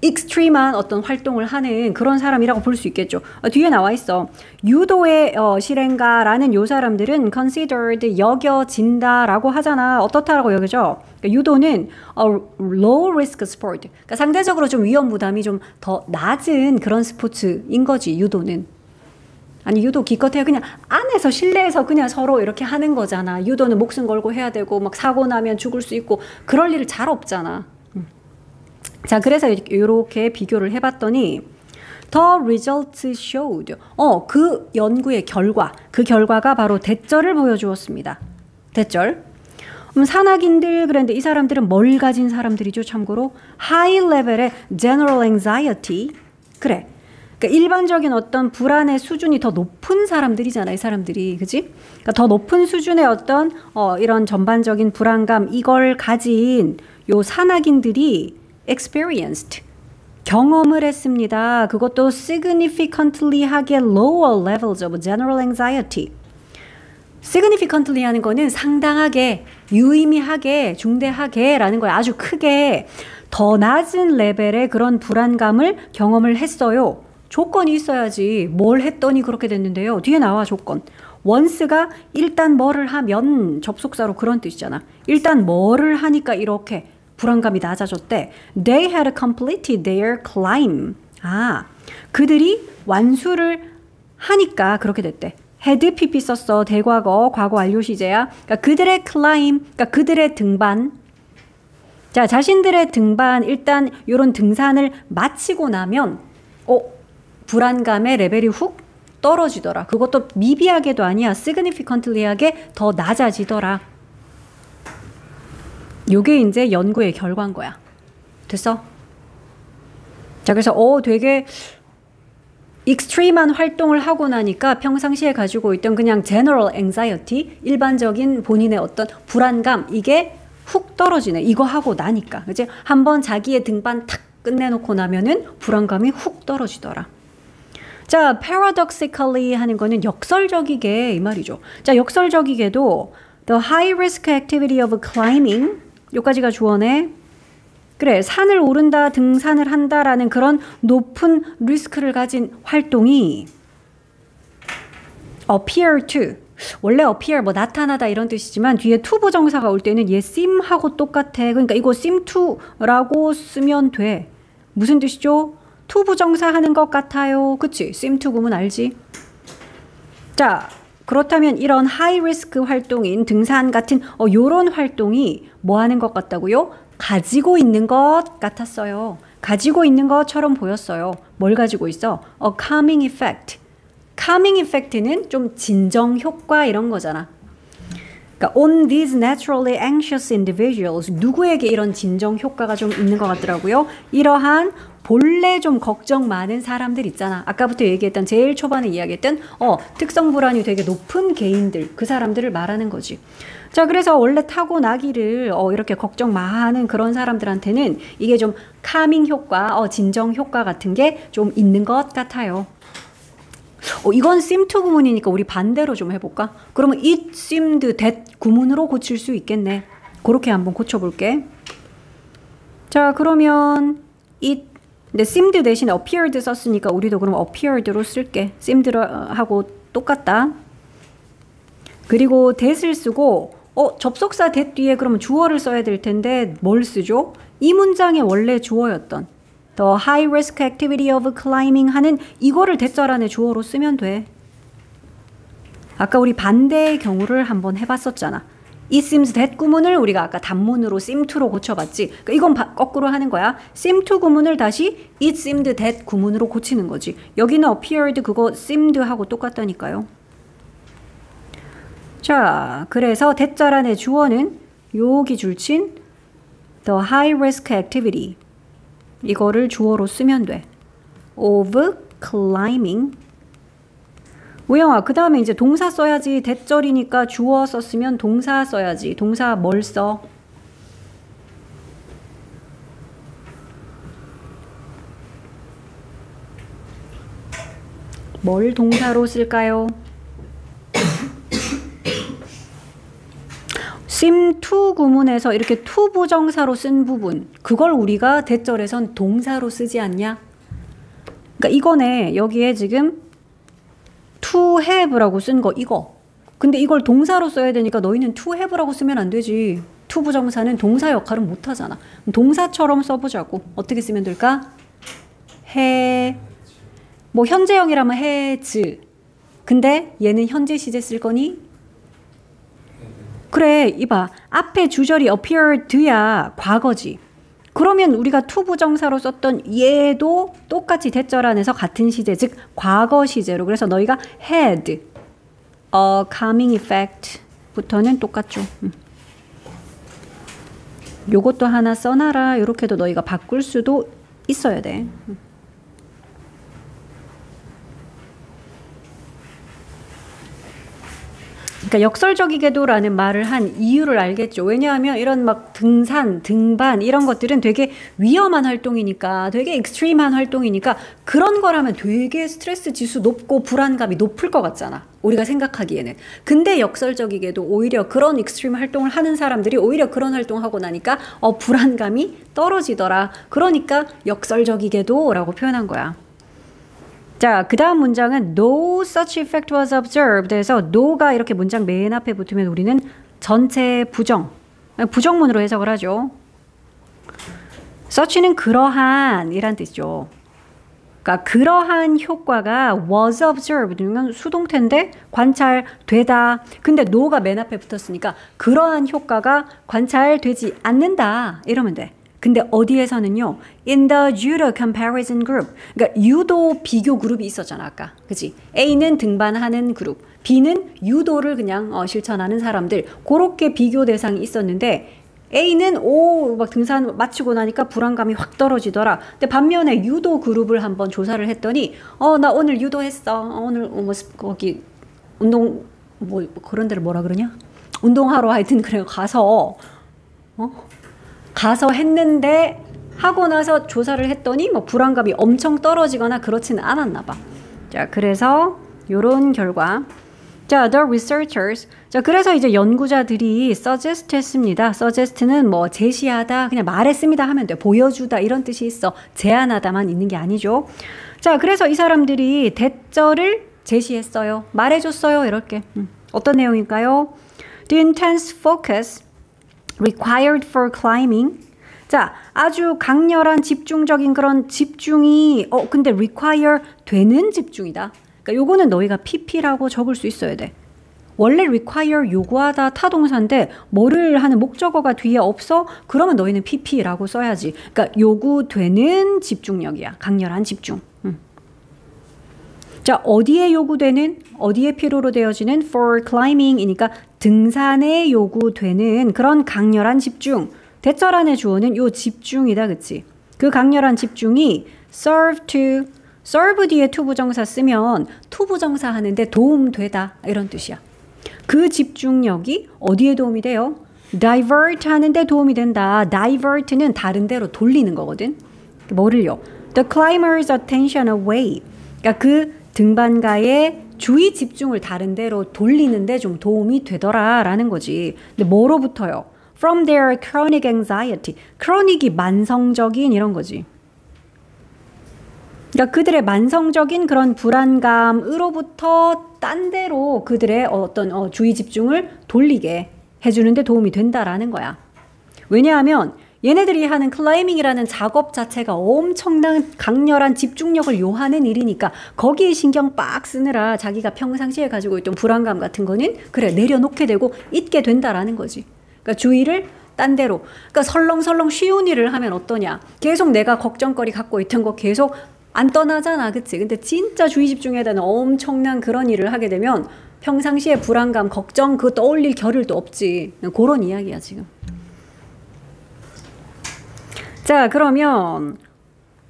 익스트림한 어떤 활동을 하는 그런 사람이라고 볼 수 있겠죠. 뒤에 나와 있어. 유도의 실행가라는 요 사람들은 considered 여겨진다라고 하잖아. 어떻다라고 여겨져? 그러니까 유도는 low risk sport. 그러니까 상대적으로 좀 위험 부담이 좀 더 낮은 그런 스포츠인 거지. 유도는. 아니 유도 기껏해야 그냥 안에서 실내에서 그냥 서로 이렇게 하는 거잖아. 유도는 목숨 걸고 해야 되고 막 사고 나면 죽을 수 있고 그럴 일 잘 없잖아. 자, 그래서 이렇게 비교를 해봤더니 The results showed 그 연구의 결과, 그 결과가 바로 대절을 보여주었습니다. 대절. 산악인들 그런데 이 사람들은 뭘 가진 사람들이죠? 참고로 high level의 general anxiety. 그래. 그러니까 일반적인 어떤 불안의 수준이 더 높은 사람들이잖아, 이 사람들이. 그지? 그러니까 더 높은 수준의 어떤 이런 전반적인 불안감 이걸 가진 요 산악인들이 experienced 경험을 했습니다. 그것도 significantly 하게 lower levels of general anxiety. significantly 하는 거는 상당하게, 유의미하게, 중대하게 라는 거야. 아주 크게 더 낮은 레벨의 그런 불안감을 경험을 했어요. 조건이 있어야지. 뭘 했더니 그렇게 됐는데요. 뒤에 나와 조건. once가 일단 뭐를 하면 접속사로 그런 뜻이잖아. 일단 뭐를 하니까 이렇게 불안감이 낮아졌대. They had completed their climb. 그들이 완수를 하니까 그렇게 됐대. had pp 썼어. 대과거, 과거 완료 시제야. 그러니까 그들의 climb, 그러니까 그들의 등반. 자, 자신들의 등반, 일단 이런 등산을 마치고 나면 불안감의 레벨이 훅 떨어지더라. 그것도 미비하게도 아니야. significantly하게 더 낮아지더라. 요게 이제 연구의 결과인 거야. 됐어? 자, 그래서 되게 익스트림한 활동을 하고 나니까 평상시에 가지고 있던 그냥 general anxiety, 일반적인 본인의 어떤 불안감, 이게 훅 떨어지네. 이거 하고 나니까. 그치? 한번 자기의 등반 탁 끝내놓고 나면은 불안감이 훅 떨어지더라. 자, paradoxically 하는 거는 역설적이게 이 말이죠. 자, 역설적이게도 the high risk activity of climbing, 요까지가 주어네. 그래, 산을 오른다, 등산을 한다라는 그런 높은 리스크를 가진 활동이 appear to, 원래 appear 뭐 나타나다 이런 뜻이지만 뒤에 to 부정사가 올 때는 얘 seem하고 똑같아. 그러니까 이거 seem to라고 쓰면 돼. 무슨 뜻이죠? to 부정사 하는 것 같아요. 그치? seem to 구문 알지? 자, 그렇다면 이런 high risk 활동인 등산 같은 요런 활동이 뭐 하는 것 같다고요? 가지고 있는 것 같았어요. 가지고 있는 것처럼 보였어요. 뭘 가지고 있어? A calming effect. calming effect는 좀 진정 효과 이런 거잖아. 그러니까 on these naturally anxious individuals, 누구에게 이런 진정 효과가 좀 있는 것 같더라고요. 이러한 본래 좀 걱정 많은 사람들 있잖아. 아까부터 얘기했던 제일 초반에 이야기했던 특성 불안이 되게 높은 개인들, 그 사람들을 말하는 거지. 자, 그래서 원래 타고나기를 이렇게 걱정 많은 그런 사람들한테는 이게 좀 카밍 효과, 진정 효과 같은 게 좀 있는 것 같아요. 이건 seem to 구문이니까 우리 반대로 좀 해볼까? 그러면 it seemed that 구문으로 고칠 수 있겠네. 그렇게 한번 고쳐볼게. 자, 그러면 it, 근데 seemed 대신 appeared 썼으니까 우리도 그럼 appeared로 쓸게. seemed 하고 똑같다. 그리고 that을 쓰고 접속사 that 뒤에 그러면 주어를 써야 될 텐데 뭘 쓰죠? 이 문장의 원래 주어였던 The high risk activity of climbing 하는 이거를 대절 안에 주어로 쓰면 돼. 아까 우리 반대의 경우를 한번 해봤었잖아. It seems that 구문을 우리가 아까 단문으로 seem to로 고쳐봤지. 그러니까 이건 거꾸로 하는 거야. seem to 구문을 다시 it seemed that 구문으로 고치는 거지. 여기는 appeared 그거 seemed 하고 똑같다니까요. 자, 그래서 대절 안에 주어는 여기 줄친 the high risk activity 이거를 주어로 쓰면 돼. of climbing. 우영아, 그 다음에 이제 동사 써야지. 대절이니까 주어 썼으면 동사 써야지. 동사 뭘 써? 뭘 동사로 쓸까요? seem to 구문에서 이렇게 to 부정사로 쓴 부분, 그걸 우리가 대절에선 동사로 쓰지 않냐? 그러니까 이거네. 여기에 지금 to have라고 쓴 거 이거. 근데 이걸 동사로 써야 되니까 너희는 to have라고 쓰면 안 되지. to 부정사는 동사 역할은 못 하잖아. 동사처럼 써보자고. 어떻게 쓰면 될까? 뭐 현재형이라면 has. 근데 얘는 현재 시제 쓸 거니? 그래, 이봐. 앞에 주절이 appeared야 과거지. 그러면 우리가 to 부정사로 썼던 얘도 똑같이 대절 안에서 같은 시제, 즉 과거 시제로. 그래서 너희가 had a calming effect 부터는 똑같죠. 요것도 하나 써놔라. 이렇게도 너희가 바꿀 수도 있어야 돼. 그러니까 역설적이게도라는 말을 한 이유를 알겠죠. 왜냐하면 이런 막 등산, 등반 이런 것들은 되게 위험한 활동이니까, 되게 익스트림한 활동이니까 그런 거라면 되게 스트레스 지수 높고 불안감이 높을 것 같잖아. 우리가 생각하기에는. 근데 역설적이게도 오히려 그런 익스트림 활동을 하는 사람들이 오히려 그런 활동하고 나니까 불안감이 떨어지더라. 그러니까 역설적이게도라고 표현한 거야. 자, 그 다음 문장은 No such effect was observed 해서 no가 이렇게 문장 맨 앞에 붙으면 우리는 전체 부정문으로 해석을 하죠. such는 그러한 이란 뜻이죠. 그러니까 그러한 효과가 was observed 이건 수동태인데 관찰되다. 근데 no가 맨 앞에 붙었으니까 그러한 효과가 관찰되지 않는다 이러면 돼. 근데 어디에서는요? In the judo comparison group. 그러니까 유도 비교 그룹이 있었잖아 아까. 그치? A는 등반하는 그룹, B는 유도를 그냥 실천하는 사람들. 그렇게 비교 대상이 있었는데 A는 막 등산 마치고 나니까 불안감이 확 떨어지더라. 근데 반면에 유도 그룹을 한번 조사를 했더니 나 오늘 유도했어. 오늘 뭐 거기 운동 뭐 그런 데를 뭐라 그러냐? 운동하러 하여튼 그래 가서 했는데 하고 나서 조사를 했더니 뭐 불안감이 엄청 떨어지거나 그렇지는 않았나 봐. 자, 그래서 요런 결과. 자, the researchers. 자, 그래서 이제 연구자들이 suggest 했습니다. suggest는 뭐 제시하다, 그냥 말했습니다 하면 돼. 보여주다 이런 뜻이 있어. 제안하다만 있는 게 아니죠. 자, 그래서 이 사람들이 대절을 제시했어요. 말해줬어요. 이렇게. 어떤 내용일까요? The intense focus required for climbing. 자, 아주 강렬한 집중적인 그런 집중이 근데 require 되는 집중이다. 그러니까 요거는 너희가 pp라고 적을 수 있어야 돼. 원래 require 요구하다 타동사인데 뭐를 하는 목적어가 뒤에 없어? 그러면 너희는 pp라고 써야지. 그러니까 요구되는 집중력이야. 강렬한 집중. 자, 어디에 요구되는, 어디에 필요로 되어지는 for climbing이니까 등산에 요구되는 그런 강렬한 집중. 대절 안에 주어는 요 집중이다, 그치? 그 강렬한 집중이 serve 뒤에 to 부정사 쓰면 to 부정사 하는데 도움되다 이런 뜻이야. 그 집중력이 어디에 도움이 돼요? divert 하는데 도움이 된다. divert는 다른 데로 돌리는 거거든. 뭐를요? The climber's attention away. 그러니까 그 등반가의 주의 집중을 다른 데로 돌리는데 좀 도움이 되더라라는 거지. 근데 뭐로부터요? From their chronic anxiety. chronic이 만성적인 이런 거지. 그러니까 그들의 만성적인 그런 불안감으로부터 딴 데로 그들의 어떤 주의 집중을 돌리게 해주는데 도움이 된다라는 거야. 왜냐하면 얘네들이 하는 클라이밍이라는 작업 자체가 엄청난 강렬한 집중력을 요하는 일이니까 거기에 신경 빡 쓰느라 자기가 평상시에 가지고 있던 불안감 같은 거는 그래 내려놓게 되고 잊게 된다라는 거지. 그러니까 주의를 딴 데로. 그러니까 설렁설렁 쉬운 일을 하면 어떠냐. 계속 내가 걱정거리 갖고 있던 거 계속 안 떠나잖아. 그치? 근데 진짜 주의 집중해야 되는 엄청난 그런 일을 하게 되면 평상시에 불안감, 걱정 그거 떠올릴 겨를도 없지. 그런 이야기야 지금. 자, 그러면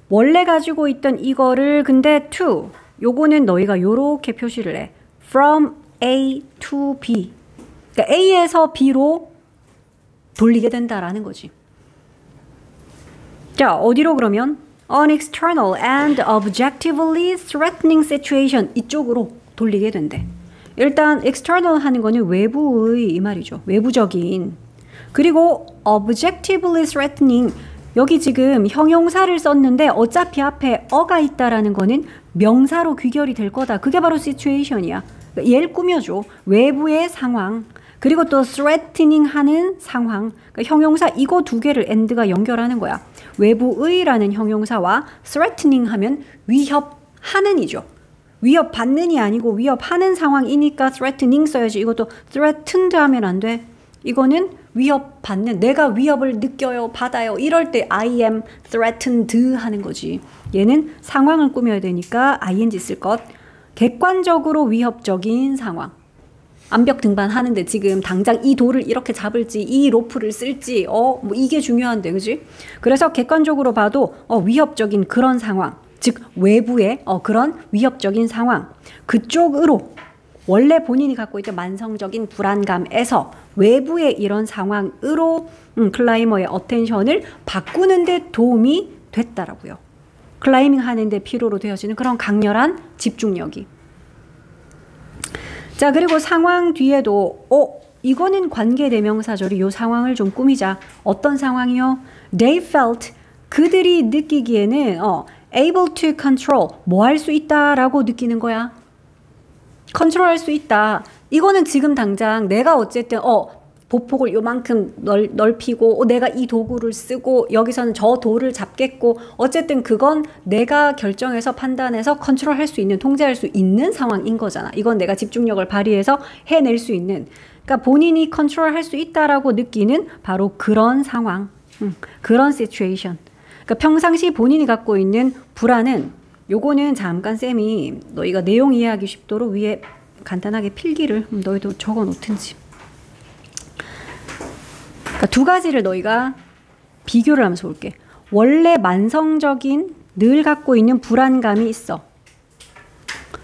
원래 가지고 있던 이거를 근데 to 요거는 너희가 요렇게 표시를 해. From A to B. 그러니까 A에서 B로 돌리게 된다라는 거지. 자, 어디로 그러면? An external and objectively threatening situation. 이쪽으로 돌리게 된대. 일단 external 하는 거는 외부의 이 말이죠. 외부적인. 그리고 objectively threatening. 여기 지금 형용사를 썼는데 어차피 앞에 어가 있다라는 거는 명사로 귀결이 될 거다. 그게 바로 situation이야. 그러니까 얘를 꾸며줘. 외부의 상황. 그리고 또 threatening 하는 상황. 그러니까 형용사 이거 두 개를 and가 연결하는 거야. 외부의라는 형용사와 threatening 하면 위협하는 이죠. 위협받는이 아니고 위협하는 상황이니까 threatening 써야지. 이것도 threatened 하면 안 돼. 이거는 위협받는, 내가 위협을 느껴요, 받아요. 이럴 때 I am threatened 하는 거지. 얘는 상황을 꾸며야 되니까 ing 쓸 것. 객관적으로 위협적인 상황. 암벽 등반하는데 지금 당장 이 돌을 이렇게 잡을지 이 로프를 쓸지 뭐 이게 중요한데 그지? 그래서 객관적으로 봐도 위협적인 그런 상황, 즉 외부의 그런 위협적인 상황 그쪽으로 원래 본인이 갖고 있던 만성적인 불안감에서 외부의 이런 상황으로 클라이머의 어텐션을 바꾸는 데 도움이 됐다라고요. 클라이밍 하는 데 필요로 되어지는 그런 강렬한 집중력이. 자, 그리고 상황 뒤에도 이거는 관계대명사절이 이 상황을 좀 꾸미자. 어떤 상황이요? They felt, 그들이 느끼기에는 able to control, 뭐 할 수 있다라고 느끼는 거야. 컨트롤할 수 있다. 이거는 지금 당장 내가 어쨌든 보폭을 요만큼 넓히고 내가 이 도구를 쓰고 여기서는 저 돌을 잡겠고 어쨌든 그건 내가 결정해서 판단해서 컨트롤할 수 있는, 통제할 수 있는 상황인 거잖아. 이건 내가 집중력을 발휘해서 해낼 수 있는, 그러니까 본인이 컨트롤할 수 있다라고 느끼는 바로 그런 상황, 그런 시츄에이션. 그러니까 평상시 본인이 갖고 있는 불안은 요거는 잠깐 쌤이 너희가 내용 이해하기 쉽도록 위에 간단하게 필기를 너희도 적어 놓든지. 그러니까 두 가지를 너희가 비교를 하면서 볼게. 원래 만성적인 늘 갖고 있는 불안감이 있어.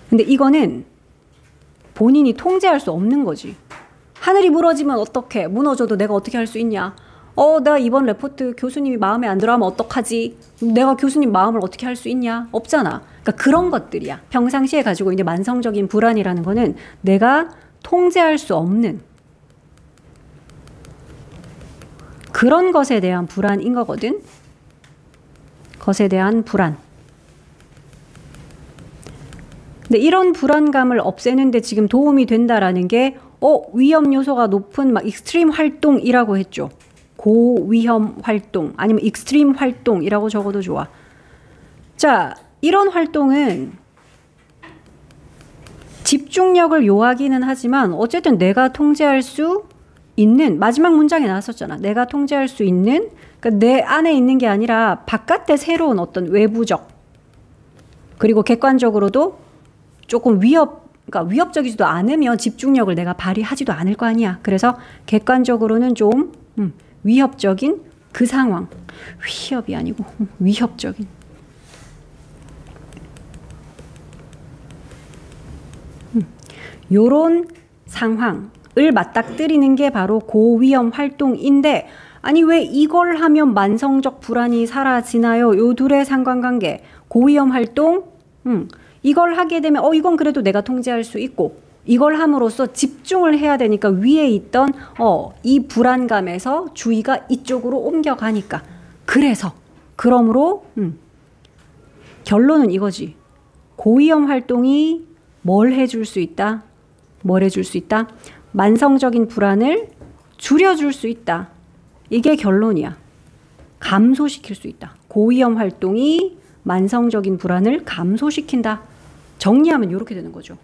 근데 이거는 본인이 통제할 수 없는 거지. 하늘이 무너지면 어떡해? 무너져도 내가 어떻게 할 수 있냐? 내가 이번 레포트 교수님이 마음에 안 들어하면 어떡하지? 내가 교수님 마음을 어떻게 할 수 있냐? 없잖아. 그러니까 그런 것들이야. 평상시에 가지고 있는 만성적인 불안이라는 거는 내가 통제할 수 없는 그런 것에 대한 불안인 거거든. 것에 대한 불안. 근데 이런 불안감을 없애는데 지금 도움이 된다라는 게 위험 요소가 높은 막 익스트림 활동이라고 했죠. 고위험 활동 아니면 익스트림 활동이라고 적어도 좋아. 자, 이런 활동은 집중력을 요하기는 하지만 어쨌든 내가 통제할 수 있는, 마지막 문장에 나왔었잖아. 내가 통제할 수 있는, 그러니까 내 안에 있는 게 아니라 바깥에 새로운 어떤 외부적 그리고 객관적으로도 조금 그러니까 위협적이지도 않으면 집중력을 내가 발휘하지도 않을 거 아니야. 그래서 객관적으로는 좀 위협적인 그 상황. 위협이 아니고 위협적인. 요런 상황을 맞닥뜨리는 게 바로 고위험 활동인데, 아니 왜 이걸 하면 만성적 불안이 사라지나요? 요 둘의 상관관계. 고위험 활동, 이걸 하게 되면 이건 그래도 내가 통제할 수 있고, 이걸 함으로써 집중을 해야 되니까 위에 있던 이 불안감에서 주의가 이쪽으로 옮겨가니까. 그러므로 결론은 이거지. 고위험 활동이 뭘 해줄 수 있다? 뭘 해줄 수 있다? 만성적인 불안을 줄여줄 수 있다. 이게 결론이야. 감소시킬 수 있다. 고위험 활동이 만성적인 불안을 감소시킨다. 정리하면 이렇게 되는 거죠.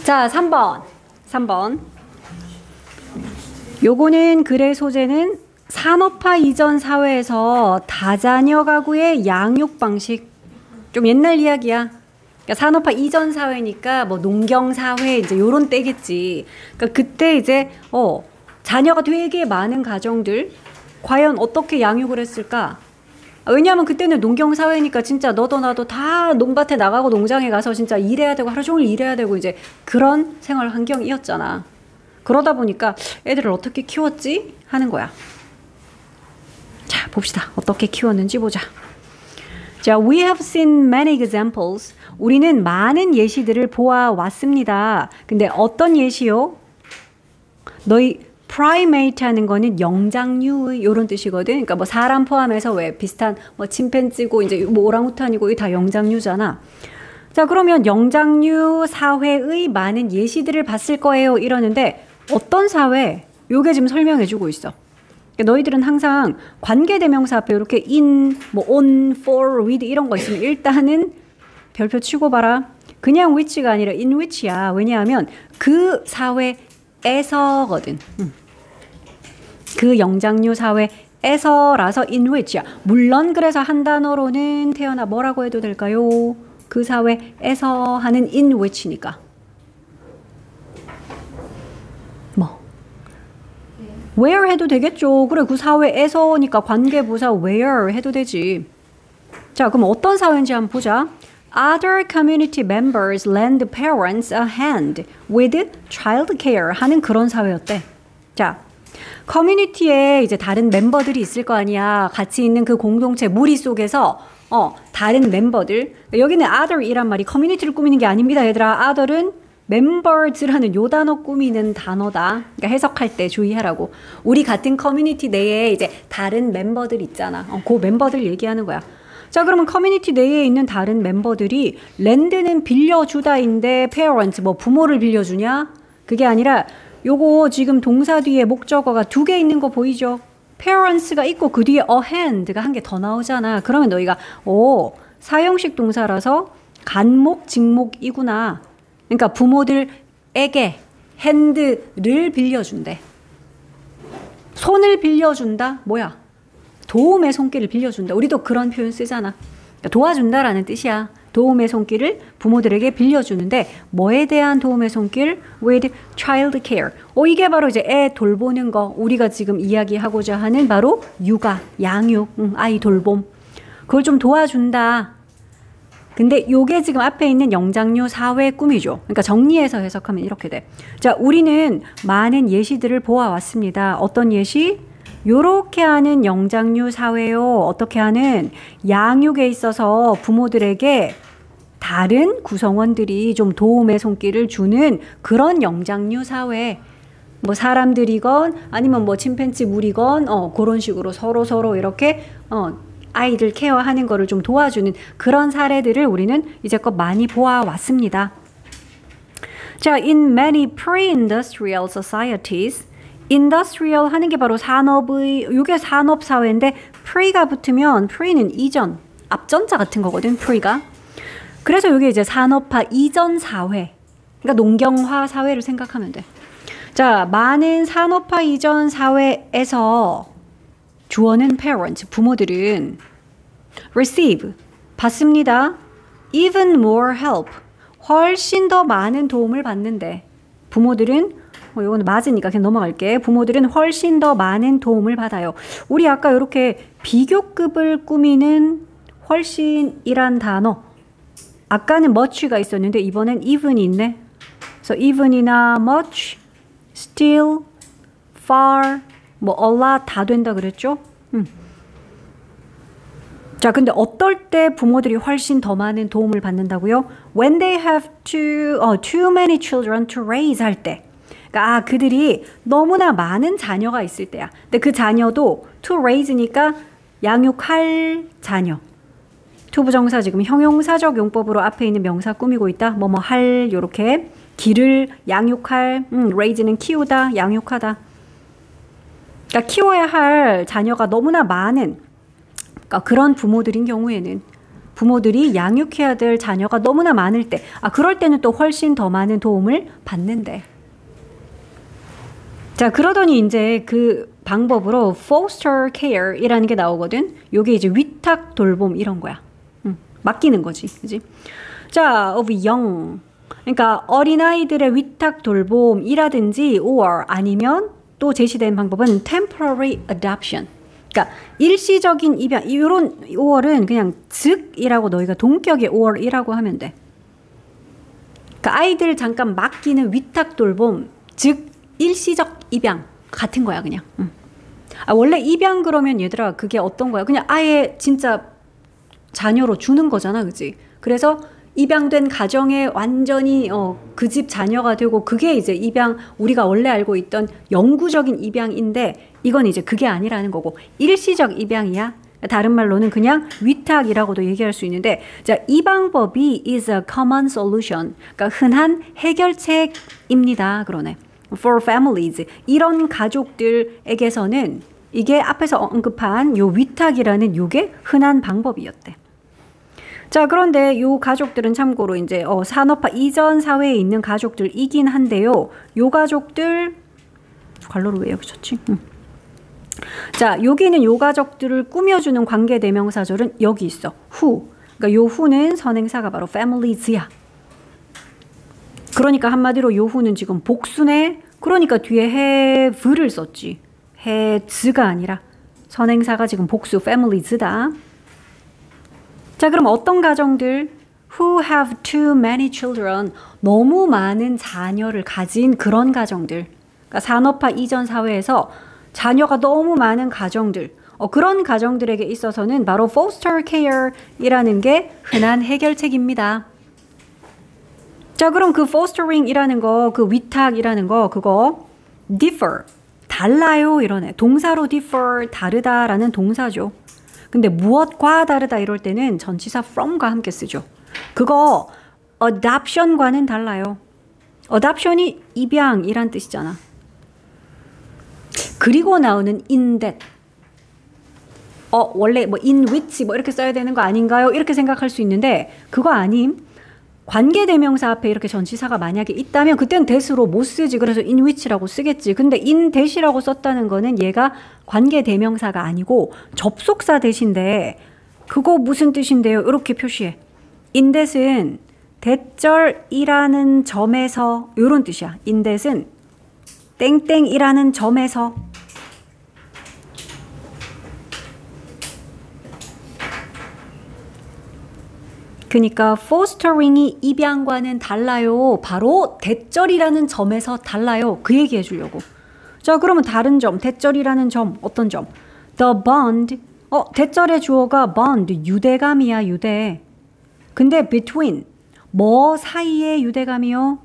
자, 3번. 요거는 글의 소재는 산업화 이전 사회에서 다자녀 가구의 양육 방식. 좀 옛날 이야기야. 그러니까 산업화 이전 사회니까 뭐 농경 사회 이제 요런 때겠지. 그러니까 그때 이제 자녀가 되게 많은 가정들 과연 어떻게 양육을 했을까? 왜냐하면 그때는 농경 사회니까 진짜 너도 나도 다 농밭에 나가고 농장에 가서 진짜 일해야 되고 하루 종일 일해야 되고 이제 그런 생활 환경이었잖아. 그러다 보니까 애들을 어떻게 키웠지? 하는 거야. 자, 봅시다. 어떻게 키웠는지 보자. 자, we have seen many examples. 우리는 많은 예시들을 보아왔습니다. 근데 어떤 예시요? 너희 primate 하는 거는 영장류의 요런 뜻이거든. 그러니까 뭐 사람 포함해서 왜 비슷한 뭐 침팬지고 이제 뭐 오랑우탄이고 다 영장류잖아. 자, 그러면 영장류 사회의 많은 예시들을 봤을 거예요. 이러는데 어떤 사회? 요게 지금 설명해 주고 있어. 그러니까 너희들은 항상 관계대명사 앞에 이렇게 in, 뭐 on, for, with 이런 거 있으면 일단은 별표 치고 봐라. 그냥 which가 아니라 in which야. 왜냐하면 그 사회에서거든. 그 영장류 사회에서라서 in which야. 물론 그래서 한 단어로는 태어나 뭐라고 해도 될까요? 그 사회에서 하는 in which니까. 뭐 where 해도 되겠죠. 그래, 그 사회에서니까 관계부사 where 해도 되지. 자, 그럼 어떤 사회인지 한번 보자. Other community members lend parents a hand with child care 하는 그런 사회였대. 자, 커뮤니티에 이제 다른 멤버들이 있을 거 아니야. 같이 있는 그 공동체 무리 속에서 다른 멤버들. 여기는 other이란 말이 커뮤니티를 꾸미는 게 아닙니다, 얘들아. other은 members라는 요 단어 꾸미는 단어다. 그러니까 해석할 때 주의하라고. 우리 같은 커뮤니티 내에 이제 다른 멤버들 있잖아. 그 멤버들 얘기하는 거야. 자, 그러면 커뮤니티 내에 있는 다른 멤버들이 랜드는 빌려주다인데 parents 뭐 부모를 빌려주냐? 그게 아니라 요거 지금 동사 뒤에 목적어가 두 개 있는 거 보이죠? parents가 있고 그 뒤에 a hand가 한 개 더 나오잖아. 그러면 너희가 사형식 동사라서 간목 직목이구나. 그러니까 부모들에게 핸드를 빌려준대. 손을 빌려준다? 뭐야? 도움의 손길을 빌려준다. 우리도 그런 표현 쓰잖아. 그러니까 도와준다라는 뜻이야. 도움의 손길을 부모들에게 빌려주는데 뭐에 대한 도움의 손길? with child care. 이게 바로 이제 애 돌보는 거. 우리가 지금 이야기하고자 하는 바로 육아, 양육, 아이 돌봄. 그걸 좀 도와준다. 근데 요게 지금 앞에 있는 영장류 사회의 꿈이죠. 그러니까 정리해서 해석하면 이렇게 돼. 자, 우리는 많은 예시들을 보아왔습니다. 어떤 예시? 요렇게 하는 영장류 사회요. 어떻게 하는? 양육에 있어서 부모들에게 다른 구성원들이 좀 도움의 손길을 주는 그런 영장류 사회. 뭐 사람들이건 아니면 뭐 침팬지 물이건 그런 식으로 서로 이렇게 아이들 케어하는 거를 좀 도와주는 그런 사례들을 우리는 이제껏 많이 보아왔습니다. 자, in many pre-industrial societies, industrial 하는 게 바로 산업의, 이게 산업사회인데 pre가 붙으면 pre는 이전, 앞전자 같은 거거든, pre가. 그래서 이게 이제 산업화 이전 사회, 그러니까 농경화 사회를 생각하면 돼. 자, 많은 산업화 이전 사회에서 주어는 parent, 부모들은 receive, 받습니다. even more help, 훨씬 더 많은 도움을 받는데 부모들은 이거는 맞으니까 그냥 넘어갈게. 부모들은 훨씬 더 많은 도움을 받아요. 우리 아까 이렇게 비교급을 꾸미는 훨씬이란 단어, 아까는 much가 있었는데 이번엔 even이 있네. 그래서 even이나 much, still, far, 뭐 a lot 다 된다 그랬죠? 자, 근데 어떨 때 부모들이 훨씬 더 많은 도움을 받는다고요? When they have too many children to raise 할 때. 그러니까 그들이 너무나 많은 자녀가 있을 때야. 근데 그 자녀도 to raise니까 양육할 자녀. to 부정사 지금 형용사적 용법으로 앞에 있는 명사 꾸미고 있다. 뭐뭐 할 요렇게 기를 양육할 raise는 키우다, 양육하다. 그러니까 키워야 할 자녀가 너무나 많은 그러니까 그런 부모들인 경우에는 부모들이 양육해야 될 자녀가 너무나 많을 때 그럴 때는 또 훨씬 더 많은 도움을 받는데 자 그러더니 이제 그 방법으로 foster care이라는 게 나오거든. 요게 이제 위탁 돌봄 이런 거야. 맡기는 거지. 그지? 자, of young. 그러니까 어린아이들의 위탁 돌봄이라든지 or 아니면 또 제시된 방법은 temporary adoption. 그러니까 일시적인 입양. 이런 or은 그냥 즉이라고 너희가 동격의 or이라고 하면 돼. 그러니까 아이들 잠깐 맡기는 위탁 돌봄, 즉 일시적 입양 같은 거야 그냥. 원래 입양 그러면 얘들아 그게 어떤 거야? 그냥 아예 진짜 자녀로 주는 거잖아, 그지? 그래서 입양된 가정에 완전히 그 집 자녀가 되고 그게 이제 입양 우리가 원래 알고 있던 영구적인 입양인데 이건 이제 그게 아니라는 거고 일시적 입양이야. 다른 말로는 그냥 위탁이라고도 얘기할 수 있는데 자, 이 방법이 is a common solution. 그러니까 흔한 해결책입니다. 그러네. For families. 이런 가족들에게서는 이게 앞에서 언급한 요 위탁이라는 요게 흔한 방법이었대. 자, 그런데 요 가족들은 참고로 이제 산업화 이전 사회에 있는 가족들이긴 한데요. 요 가족들 괄호로 왜 여기 쳤지? 자, 여기는 요 가족들을 꾸며주는 관계대명사절은 여기 있어. who. 그러니까 요 who는 선행사가 바로 families야. 그러니까 한마디로 요 who는 지금 복수네. 그러니까 뒤에 have를 썼지. has가 아니라 선행사가 지금 복수 families다. 자, 그럼 어떤 가정들? Who have too many children. 너무 많은 자녀를 가진 그런 가정들. 그러니까 산업화 이전 사회에서 자녀가 너무 많은 가정들. 그런 가정들에게 있어서는 바로 foster care이라는 게 흔한 해결책입니다. 자, 그럼 그 fostering이라는 거, 그 위탁이라는 거, 그거 differ, 달라요 이러네. 동사로 differ, 다르다라는 동사죠. 근데 무엇과 다르다 이럴 때는 전치사 from과 함께 쓰죠. 그거 adoption과는 달라요. adoption이 입양이란 뜻이잖아. 그리고 나오는 in that. 원래 뭐 in which 뭐 이렇게 써야 되는 거 아닌가요? 이렇게 생각할 수 있는데 그거 아님. 관계대명사 앞에 이렇게 전치사가 만약에 있다면 그때는 that으로 못 쓰지. 그래서 in which라고 쓰겠지. 근데 in that이라고 썼다는 거는 얘가 관계대명사가 아니고 접속사 대신데 그거 무슨 뜻인데요? 이렇게 표시해. in that은 대절이라는 점에서 이런 뜻이야. in that은 땡땡이라는 점에서 그러니까 fostering이 입양과는 달라요. 바로 대절이라는 점에서 달라요. 그 얘기 해주려고. 자, 그러면 다른 점, 대절이라는 점, 어떤 점? The bond, 대절의 주어가 bond, 유대감이야, 유대. 근데 between, 뭐 사이의 유대감이요?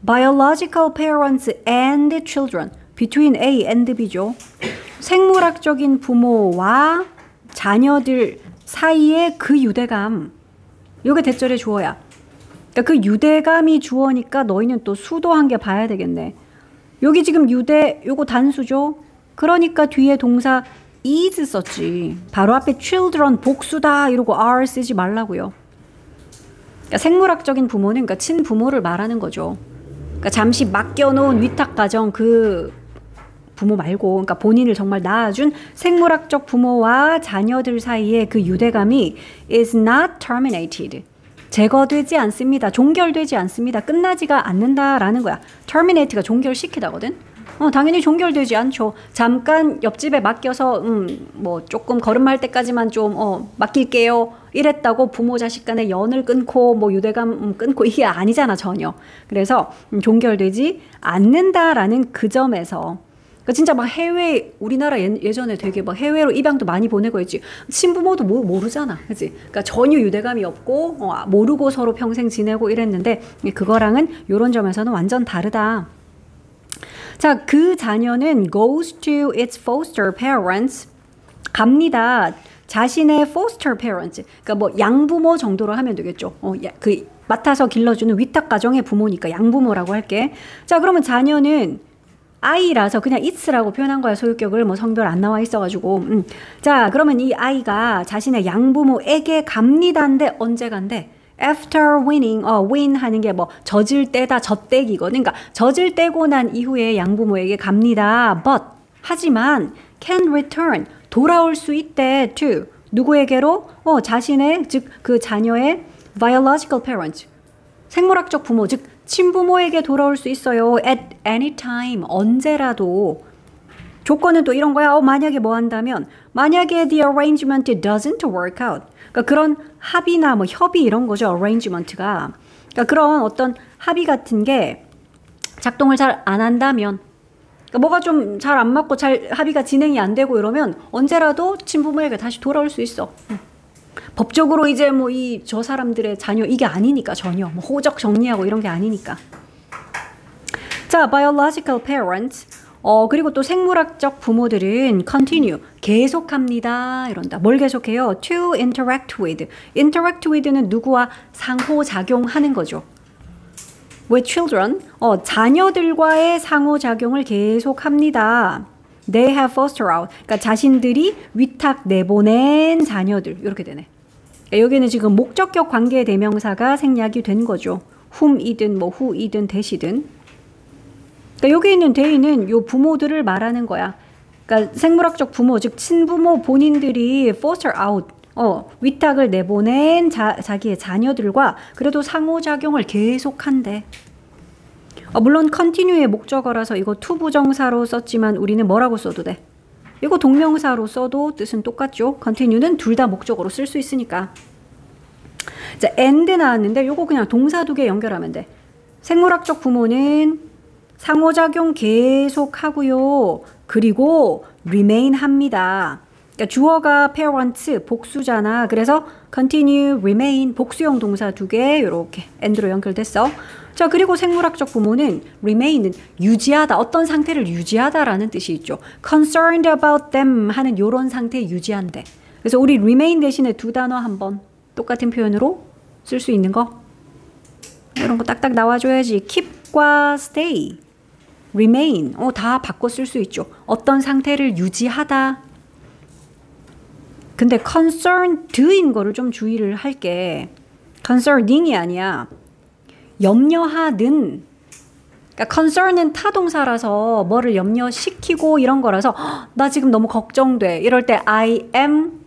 Biological parents and children, between A and B죠. 생물학적인 부모와 자녀들 사이의 그 유대감. 요게 대절의 주어야. 그러니까 그 유대감이 주어니까 너희는 또 수도 한 개 봐야 되겠네. 여기 지금 유대, 요거 단수죠? 그러니까 뒤에 동사 is 썼지. 바로 앞에 children 복수다 이러고 are 쓰지 말라고요. 그러니까 생물학적인 부모는 그러니까 친부모를 말하는 거죠. 그러니까 잠시 맡겨놓은 위탁가정 그 부모 말고 그러니까 본인을 정말 낳아준 생물학적 부모와 자녀들 사이의 그 유대감이 is not terminated. 제거되지 않습니다. 종결되지 않습니다. 끝나지가 않는다라는 거야. terminate가 종결시키다거든. 당연히 종결되지 않죠. 잠깐 옆집에 맡겨서 뭐 조금 걸음할 때까지만 좀 맡길게요. 이랬다고 부모 자식 간의 연을 끊고 뭐 유대감 끊고 이게 아니잖아 전혀. 그래서 종결되지 않는다라는 그 점에서 진짜 막 해외 우리나라 예전에 되게 막 해외로 입양도 많이 보내고 했지. 친부모도 모르잖아, 그렇지? 그러니까 전혀 유대감이 없고 모르고 서로 평생 지내고 이랬는데 그거랑은 이런 점에서는 완전 다르다. 자, 그 자녀는 goes to its foster parents. 갑니다. 자신의 foster parents. 그러니까 뭐 양부모 정도로 하면 되겠죠. 그 맡아서 길러주는 위탁 가정의 부모니까 양부모라고 할게. 자, 그러면 자녀는 아이라서 그냥 it's라고 표현한 거야. 소유격을 뭐 성별 안 나와 있어가지고. 자, 그러면 이 아이가 자신의 양부모에게 갑니다인데 언제 간대? After winning, win 하는 게 뭐 젖을 때다, 젖대기거든. 그러니까 젖을 떼고 난 이후에 양부모에게 갑니다. But 하지만 can return 돌아올 수 있대 to 누구에게로? 자신의 즉 그 자녀의 biological parents 생물학적 부모 즉 친부모에게 돌아올 수 있어요. At any time 언제라도. 조건은 또 이런 거야. 만약에 뭐 한다면 만약에 the arrangement doesn't work out. 그러니까 그런 합의나 뭐 협의 이런 거죠. arrangement가. 그러니까 그런 어떤 합의 같은 게 작동을 잘 안 한다면 그러니까 뭐가 좀 잘 안 맞고 잘 합의가 진행이 안 되고 이러면 언제라도 친부모에게 다시 돌아올 수 있어. 법적으로 이제 뭐 저 사람들의 자녀 이게 아니니까 전혀 뭐 호적 정리하고 이런 게 아니니까. 자, biological parents. 그리고 또 생물학적 부모들은 continue, 계속합니다. 이런다. 뭘 계속해요? To interact with. interact with는 누구와 상호작용하는 거죠. with children, 자녀들과의 상호작용을 계속합니다. They have fostered out. 그러니까 자신들이 위탁 내보낸 자녀들. 이렇게 되네. 그러니까 여기는 지금 목적격 관계 대명사가 생략이 된 거죠. whom이든 뭐 who이든 that이든. 그러니까 여기 있는 they는 요 부모들을 말하는 거야. 그러니까 생물학적 부모, 즉 친부모 본인들이 foster out, 위탁을 내보낸 자기의 자녀들과 그래도 상호작용을 계속한대. 물론 continue의 목적어라서 이거 to 부정사로 썼지만 우리는 뭐라고 써도 돼? 이거 동명사로 써도 뜻은 똑같죠. continue는 둘 다 목적어로 쓸 수 있으니까. 자, and 나왔는데 요거 그냥 동사 두 개 연결하면 돼. 생물학적 부모는 상호작용 계속하고요. 그리고 remain 합니다. 그러니까 주어가 parents 복수잖아. 그래서 continue, remain 복수형 동사 두 개 이렇게 and로 연결됐어. 자, 그리고 생물학적 부모는 remain은 유지하다, 어떤 상태를 유지하다라는 뜻이 있죠. concerned about them 하는 요런 상태 유지한대. 그래서 우리 remain 대신에 두 단어 한번 똑같은 표현으로 쓸 수 있는 거. 이런 거 딱딱 나와줘야지. keep과 stay, remain 다 바꿔 쓸 수 있죠. 어떤 상태를 유지하다. 근데 concerned인 거를 좀 주의를 할게. concerning이 아니야. 염려하는. 그러니까 concern은 타동사라서 뭐를 염려시키고 이런 거라서 나 지금 너무 걱정돼. 이럴 때 I am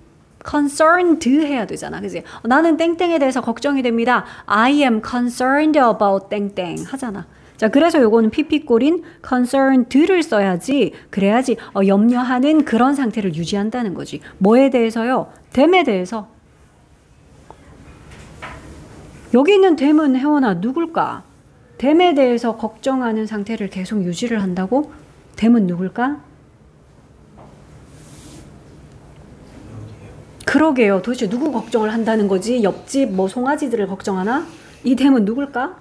concerned 해야 되잖아. 그지? 나는 땡땡에 대해서 걱정이 됩니다. I am concerned about 땡땡 하잖아. 자, 그래서 요거는 PP꼴인 concerned를 써야지. 그래야지 염려하는 그런 상태를 유지한다는 거지. 뭐에 대해서요? them에 대해서. 여기 있는 them은 혜원아 누굴까? them에 대해서 걱정하는 상태를 계속 유지를 한다고? them은 누굴까? 그러게요. 도대체 누구 걱정을 한다는 거지? 옆집 뭐 송아지들을 걱정하나? 이 them은 누굴까?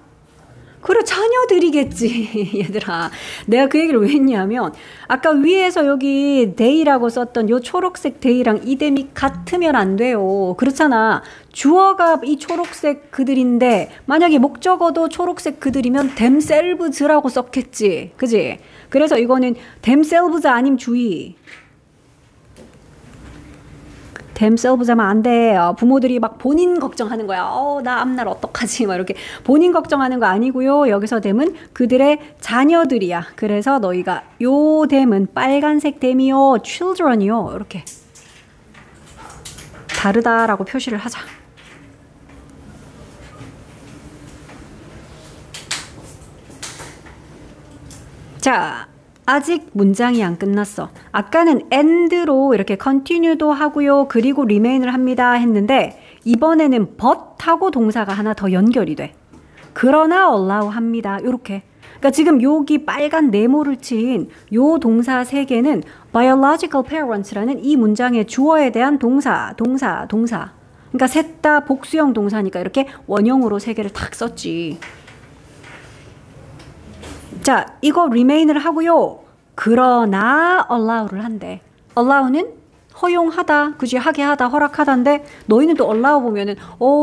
그래, 자녀들이겠지. 얘들아, 내가 그 얘기를 왜 했냐면 아까 위에서 여기 they라고 썼던 요 초록색 they랑 이 them이 같으면 안 돼요. 그렇잖아. 주어가 이 초록색 그들인데 만약에 목적어도 초록색 그들이면 themselves라고 썼겠지. 그지? 그래서 이거는 themselves 아님 주의. themselves 하면 안 돼. 부모들이 막 본인 걱정하는 거야. 나 앞날 어떡하지? 막 이렇게 본인 걱정하는 거 아니고요. 여기서 them은 그들의 자녀들이야. 그래서 너희가 요 them은 빨간색 them이요, children이요. 이렇게 다르다라고 표시를 하자. 자, 아직 문장이 안 끝났어. 아까는 and로 이렇게 continue도 하고요. 그리고 remain을 합니다 했는데 이번에는 but하고 동사가 하나 더 연결이 돼. 그러나 allow 합니다. 이렇게. 그러니까 지금 여기 빨간 네모를 친 요 동사 세 개는 biological parents라는 이 문장의 주어에 대한 동사. 그러니까 셋 다 복수형 동사니까 이렇게 원형으로 세 개를 탁 썼지. 자, 이거 remain을 하고요. 그러나 allow를 한대. allow는 허용하다, 그지? 하게 하다, 허락하다인데 너희는 또 allow 보면은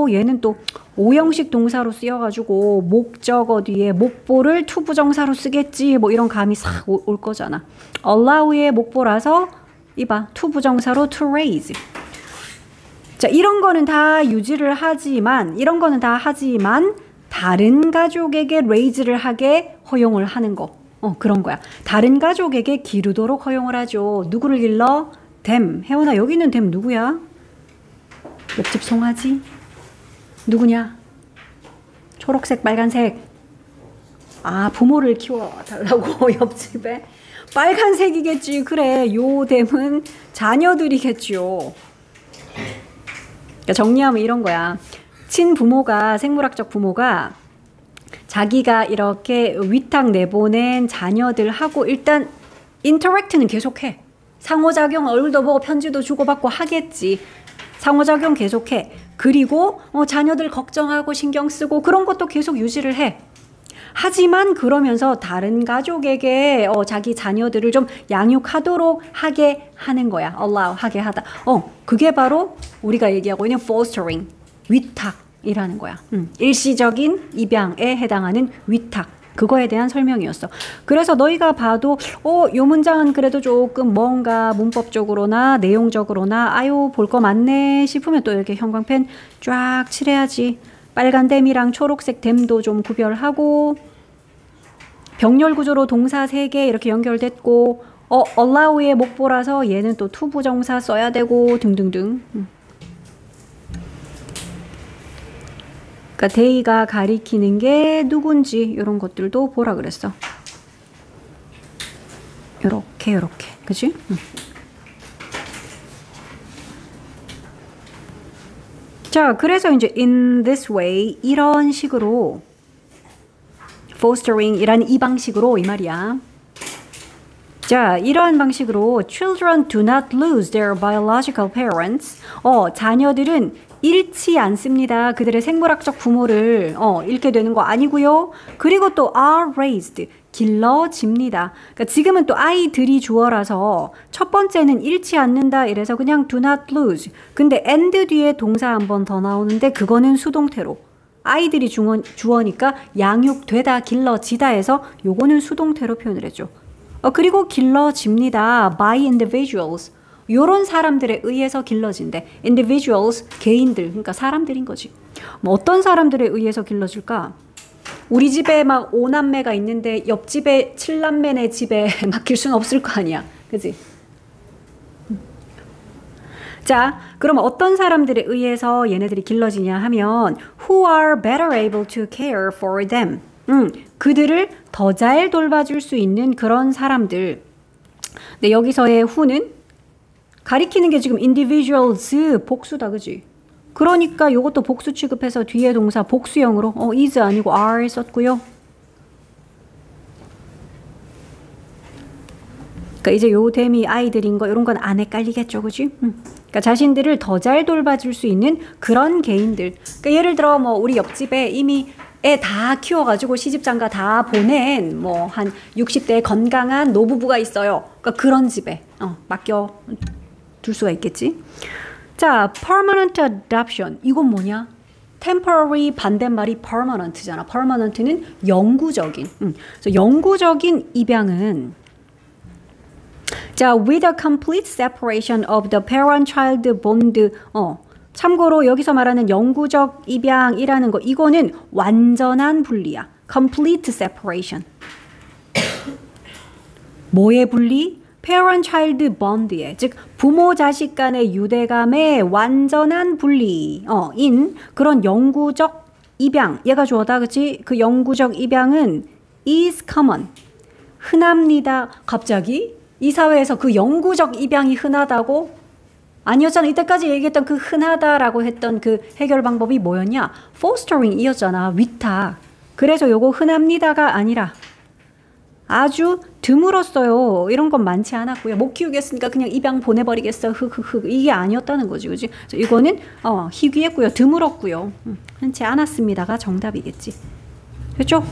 얘는 또 오형식 동사로 쓰여가지고 목적어 뒤에 목보를 투부정사로 쓰겠지, 뭐 이런 감이 싹 올 거잖아. allow의 목보라서 이봐, 투부정사로 to raise. 자, 이런 거는 다 유지를 하지만 다른 가족에게 raise를 하게 허용을 하는 거. 그런 거야. 다른 가족에게 기르도록 허용을 하죠. 누구를 길러? them. 혜원아, 여기 있는 them 누구야? 옆집 송아지? 누구냐? 초록색, 빨간색. 아, 부모를 키워달라고 옆집에? 빨간색이겠지. 그래, 요 them은 자녀들이겠죠. 그러니까 정리하면 이런 거야. 친부모가, 생물학적 부모가 자기가 이렇게 위탁 내보낸 자녀들하고 일단 인터랙트는 계속해. 상호작용, 얼굴도 보고 편지도 주고받고 하겠지. 상호작용 계속해. 그리고 자녀들 걱정하고 신경 쓰고 그런 것도 계속 유지를 해. 하지만 그러면서 다른 가족에게 자기 자녀들을 좀 양육하도록 하게 하는 거야. allow, 하게 하다. 그게 바로 우리가 얘기하고 있는 fostering, 위탁이라는 거야. 일시적인 입양에 해당하는 위탁. 그거에 대한 설명이었어. 그래서 너희가 봐도 요 문장은 그래도 조금 뭔가 문법적으로나 내용적으로나 아유 볼 거 많네 싶으면 또 이렇게 형광펜 쫙 칠해야지. 빨간 댐이랑 초록색 댐도 좀 구별하고 병렬 구조로 동사 3개 이렇게 연결됐고 allow의 목보라서 얘는 또 투부정사 써야 되고 등등등. 그러니까 데이가 가리키는 게 누군지 이런 것들도 보라 그랬어. 요렇게 그치? 자, 그래서 이제 in this way 이런 식으로 fostering이라는 이 방식으로 이 말이야. 자, 이러한 방식으로 children do not lose their biological parents. 자녀들은 잃지 않습니다. 그들의 생물학적 부모를 잃게 되는 거 아니고요. 그리고 또 are raised. 길러집니다. 그러니까 지금은 또 아이들이 주어라서 첫 번째는 잃지 않는다 이래서 그냥 do not lose. 근데 and 뒤에 동사 한 번 더 나오는데 그거는 수동태로. 아이들이 주어니까 양육되다, 길러지다 해서 요거는 수동태로 표현을 해줘. 그리고 길러집니다. by individuals. 요런 사람들에 의해서 길러진대. individuals, 개인들, 그러니까 사람들인 거지. 뭐 어떤 사람들에 의해서 길러질까? 우리 집에 막 5남매가 있는데 옆집에 7남매네 집에 맡길 수는 없을 거 아니야. 그지? 자, 그럼 어떤 사람들에 의해서 얘네들이 길러지냐 하면 who are better able to care for them. 그들을 더 잘 돌봐줄 수 있는 그런 사람들. 근데 여기서의 who는 가리키는 게 지금 individuals 복수다, 그지? 그러니까 요것도 복수 취급해서 뒤에 동사 복수형으로 is 아니고 are 썼고요. 그러니까 이제 요 댐이 아이들인 거 이런 건 안 헷갈리겠죠, 그지? 그러니까 자신들을 더 잘 돌봐줄 수 있는 그런 개인들. 그러니까 예를 들어 뭐 우리 옆집에 이미 애 다 키워가지고 시집장가 다 보낸 뭐 한 60대 건강한 노부부가 있어요. 그러니까 그런 집에 맡겨 둘 수가 있겠지. 자, permanent adoption 이건 뭐냐? temporary 반대말이 permanent잖아. permanent는 영구적인. 그래서 영구적인 입양은 자, with a complete separation of the parent-child bond. 참고로 여기서 말하는 영구적 입양이라는 거 이거는 완전한 분리야. complete separation. 뭐의 분리? parent-child bond의 즉 부모 자식 간의 유대감의 완전한 분리 인 그런 영구적 입양. 얘가 주어다, 그치? 그 영구적 입양은 is common. 흔합니다. 갑자기? 이 사회에서 그 영구적 입양이 흔하다고? 아니었잖아. 이때까지 얘기했던 그 흔하다라고 했던 그 해결 방법이 뭐였냐? fostering이었잖아. 위탁. 그래서 요거 흔합니다가 아니라 아주 드물었어요. 이런 건 많지 않았고요. 못 키우겠으니까 그냥 입양 보내버리겠어. 이게 아니었다는 거지, 그지? 이거는 희귀했고요. 드물었고요. 흔치 않았습니다가 정답이겠지. 그렇죠?